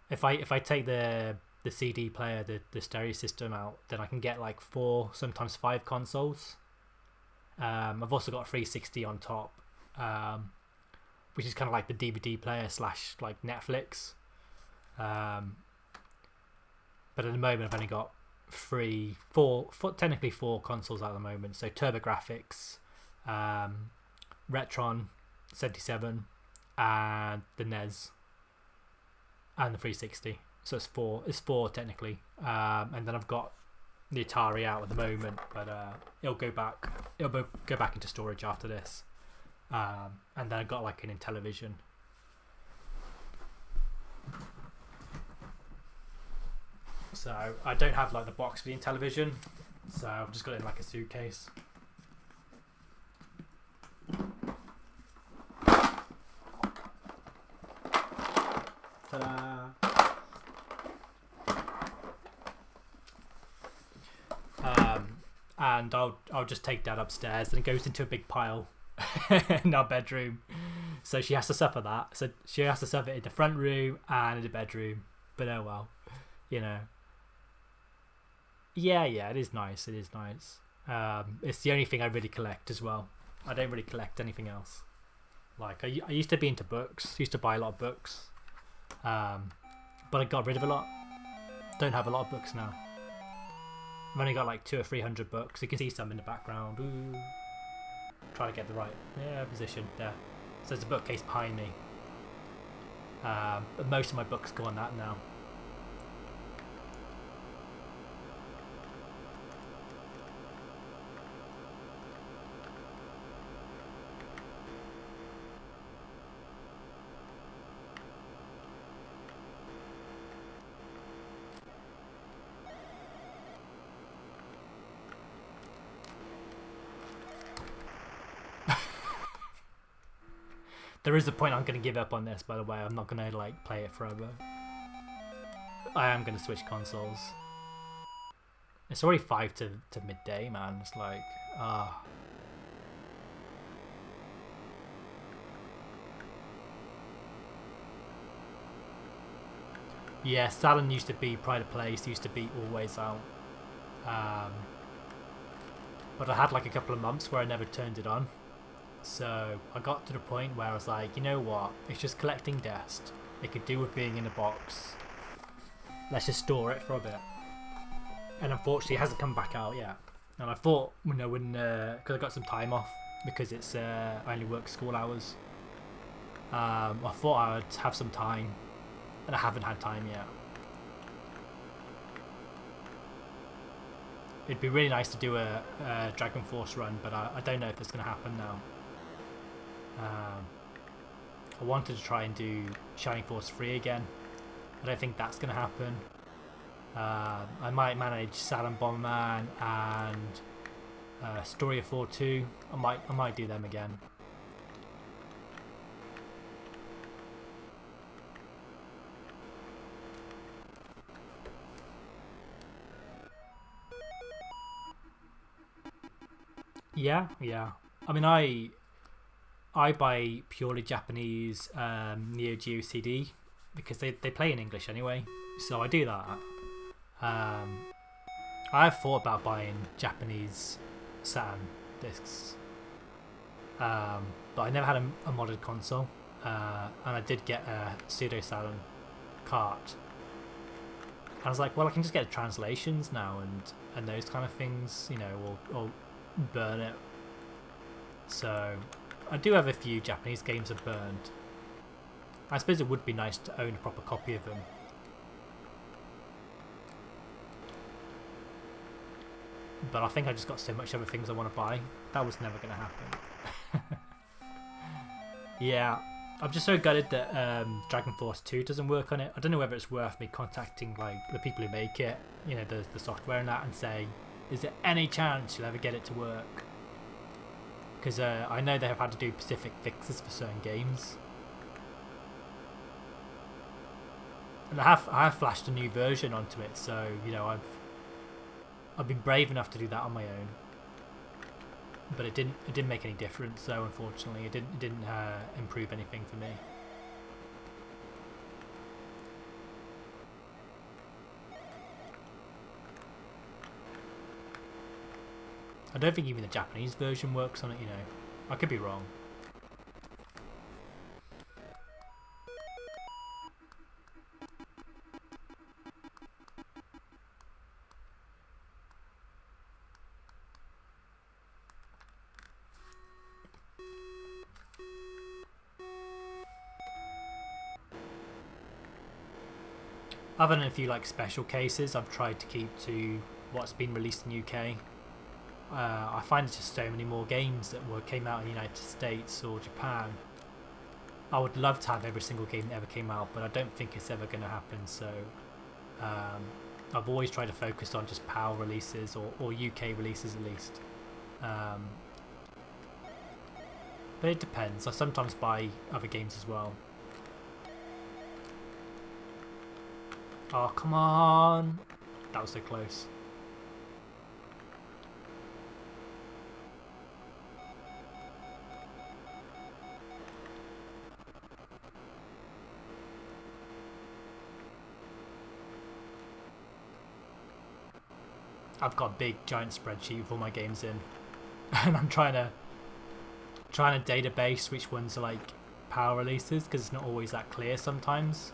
If I take the the CD player, the stereo system out, then I can get like 4, sometimes 5 consoles. I've also got a 360 on top, which is kind of like the DVD player / like Netflix. But at the moment I've only got technically 4 consoles at the moment. So TurboGrafx, Retron 77, and the NES, and the 360. So it's four technically. And then I've got the Atari out at the moment, but it'll go back into storage after this. And then I've got like an Intellivision. So I don't have like the box for the Intellivision, so I've just got it in like a suitcase. Ta-da! And I'll just take that upstairs, and it goes into a big pile in our bedroom. So she has to suffer that. So she has to suffer it in the front room and in the bedroom. But oh well, you know. Yeah, it is nice. It is nice. It's the only thing I really collect as well. I don't really collect anything else. Like I used to be into books. Used to buy a lot of books. But I got rid of a lot. Don't have a lot of books now. I've only got like 200 or 300 books. You can see some in the background. Ooh. Try to get the right position there. So there's a bookcase behind me. But most of my books go on that now. There is a point I'm going to give up on this, by the way. I'm not going to like play it forever. I am going to switch consoles. It's already 5 to midday, man. It's like, Yeah, Salon used to be Pride of Place, used to be Always Out. But I had like a couple of months where I never turned it on. So I got to the point where I was like, you know what, it's just collecting dust. It could do with being in a box. Let's just store it for a bit. And unfortunately it hasn't come back out yet. And I thought, when because I got some time off, because it's I only work school hours, I thought I would have some time, and I haven't had time yet. It'd be really nice to do a Dragon Force run, but I don't know if it's going to happen now. I wanted to try and do Shining Force 3 again. I don't think that's going to happen. I might manage Saturn Bomberman and Story of 4 2. I might do them again. Yeah. I mean, I buy purely Japanese Neo Geo CD because they play in English anyway, so I do that. I have thought about buying Japanese Saturn discs, but I never had a modded console, and I did get a pseudo Saturn cart. And I was like, well, I can just get translations now and those kind of things, or burn it. So I do have a few Japanese games I've burned. I suppose it would be nice to own a proper copy of them. But I think I just got so much other things I want to buy. That was never going to happen. Yeah, I'm just so gutted that Dragon Force 2 doesn't work on it. I don't know whether it's worth me contacting like the people who make it, the software and that, and say, is there any chance you'll ever get it to work? Because I know they have had to do specific fixes for certain games. And I have flashed a new version onto it, so I've been brave enough to do that on my own. But it didn't make any difference, so unfortunately it didn't improve anything for me. I don't think even the Japanese version works on it, you know. I could be wrong. Other than a few like special cases, I've tried to keep to what's been released in UK. I find there's just so many more games that came out in the United States or Japan. I would love to have every single game that ever came out, but I don't think it's ever going to happen. So I've always tried to focus on just PAL releases or UK releases at least. But it depends. I sometimes buy other games as well. Oh, come on! That was so close. I've got a big giant spreadsheet with all my games in, and I'm trying to database which ones are like PAL releases because it's not always that clear sometimes.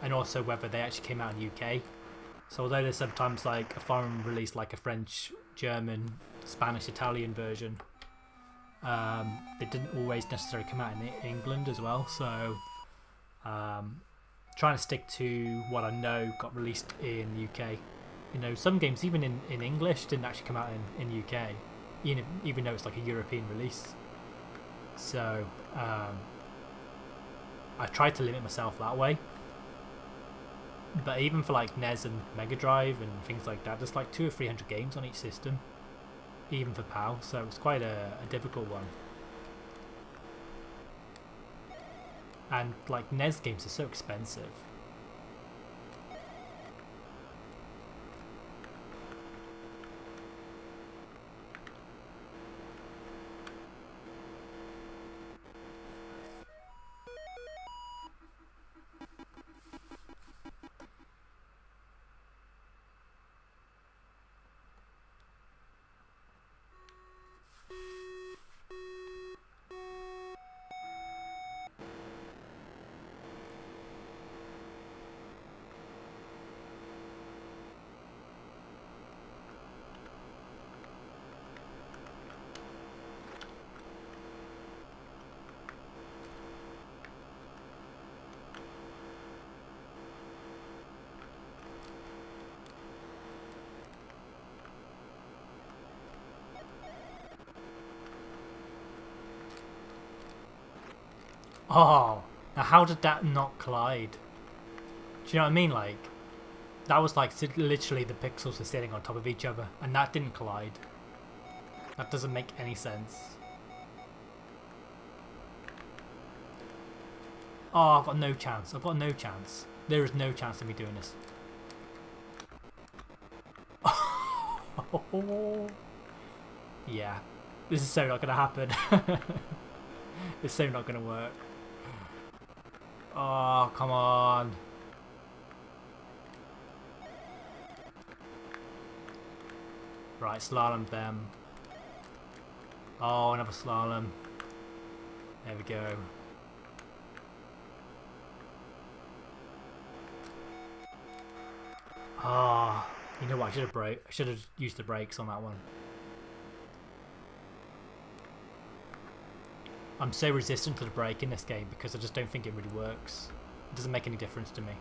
And also whether they actually came out in the UK. So although there's sometimes like a foreign release like a French, German, Spanish, Italian version, they didn't always necessarily come out in England as well. So trying to stick to what I know got released in the UK. You know, some games even in English didn't actually come out in the UK, even though it's like a European release. So I tried to limit myself that way. But even for like NES and Mega Drive and things like that, there's like 200 or 300 games on each system, even for PAL, so it's quite a difficult one. And like NES games are so expensive. Oh, now how did that not collide? Do you know what I mean? Like, that was like literally the pixels were sitting on top of each other, and that didn't collide. That doesn't make any sense. Oh, I've got no chance. I've got no chance. There is no chance of me doing this. Yeah, this is so not gonna happen. It's so not gonna work. Oh, come on. Right, slalom them. Oh, another slalom. There we go. Ah, oh, you know what? I should have used the brakes on that one. I'm so resistant to the brake in this game because I just don't think it really works. It doesn't make any difference to me.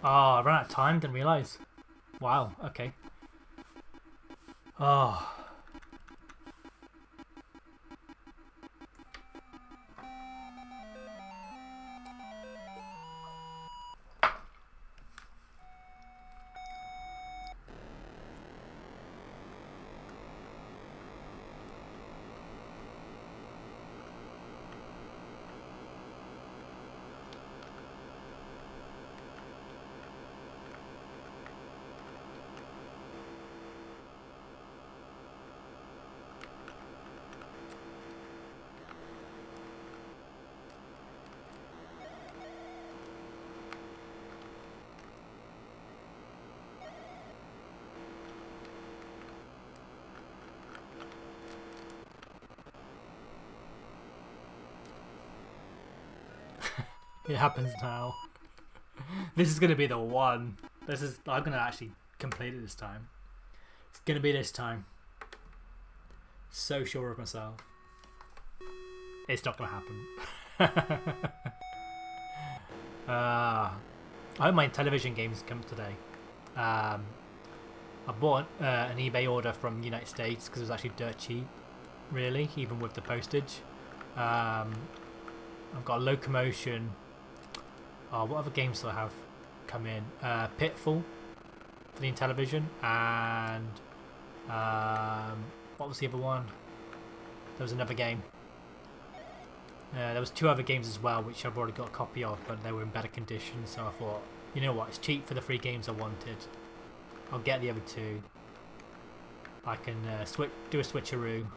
Oh, I ran out of time, didn't realise. Wow, okay. Oh. It happens now. This is gonna be the one. I'm gonna actually complete it this time. It's gonna be this time. So sure of myself. It's not gonna happen. I hope my television games come today. I bought an eBay order from the United States because it was actually dirt cheap, really, even with the postage. I've got Locomotion. Oh, what other games do I have come in? Pitfall for the Intellivision, and what was the other one? There was another game. There was 2 other games as well, which I've already got a copy of, but they were in better condition. So I thought, you know what? It's cheap for the 3 games I wanted. I'll get the other 2. I can do a switcheroo,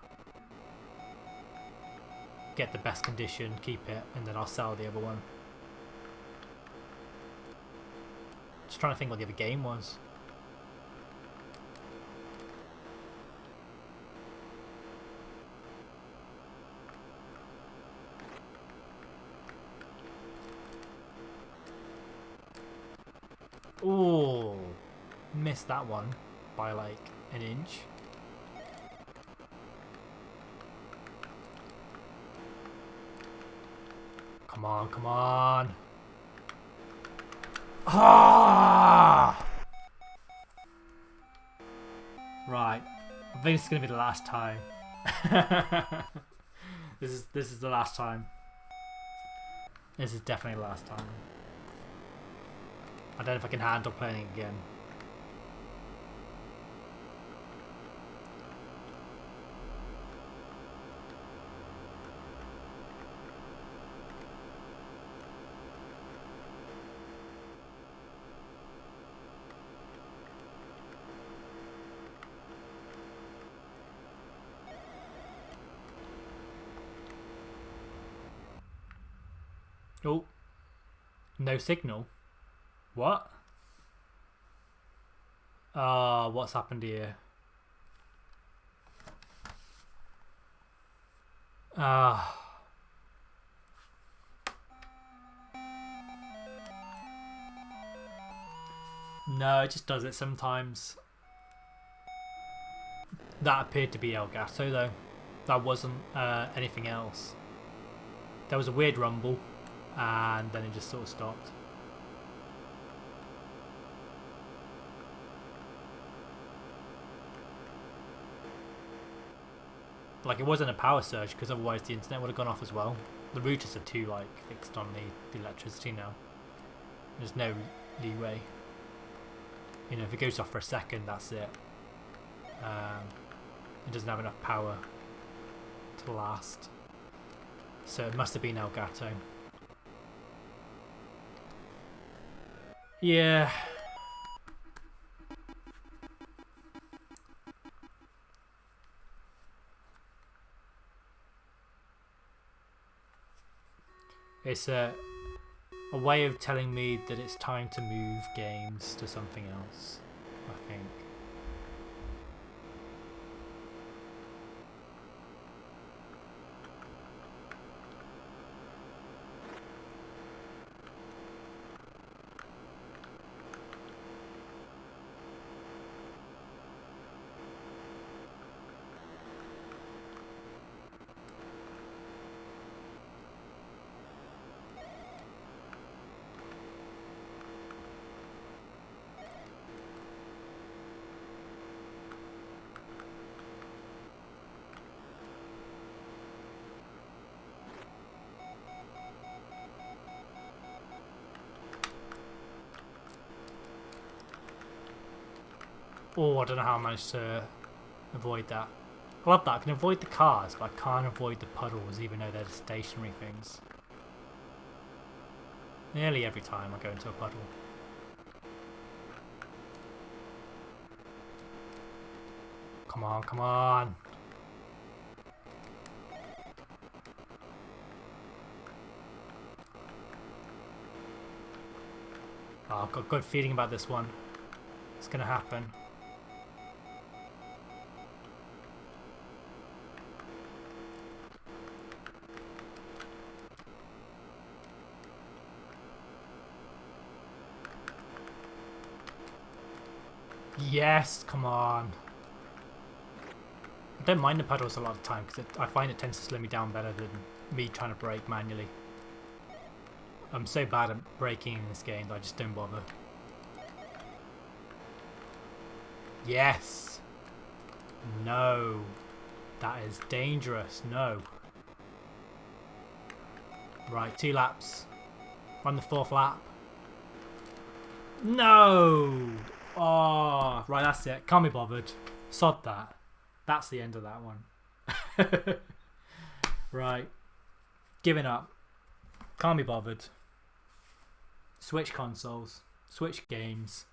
get the best condition, keep it, and then I'll sell the other one. Just trying to think what the other game was. Ooh, missed that one by like an inch. Come on, come on. Ah! Right. I think it's gonna be the last time. This is the last time. This is definitely the last time. I don't know if I can handle playing again. Oh, no signal. What? What's happened here? No, it just does it sometimes. That appeared to be El Gato though. That wasn't anything else. There was a weird rumble, and then it just sort of stopped. Like, it wasn't a power surge, because otherwise the internet would have gone off as well. The routers are too like fixed on the electricity now. There's no leeway. You know, if it goes off for a second, that's it. It doesn't have enough power to last. So it must have been Elgato. Yeah. It's a way of telling me that it's time to move games to something else, I think. Oh, I don't know how I managed to avoid that. I love that. I can avoid the cars, but I can't avoid the puddles, even though they're stationary things. Nearly every time I go into a puddle. Come on, come on. Oh, I've got a good feeling about this one. It's gonna happen. Yes, come on. I don't mind the pedals a lot of the time because I find it tends to slow me down better than me trying to brake manually. I'm so bad at braking in this game that I just don't bother. Yes! No! That is dangerous. No. Right, 2 laps. Run the 4th lap. No! Oh, right, that's it. Can't be bothered. Sod that. That's the end of that one. Right. Giving up. Can't be bothered. Switch consoles. Switch games.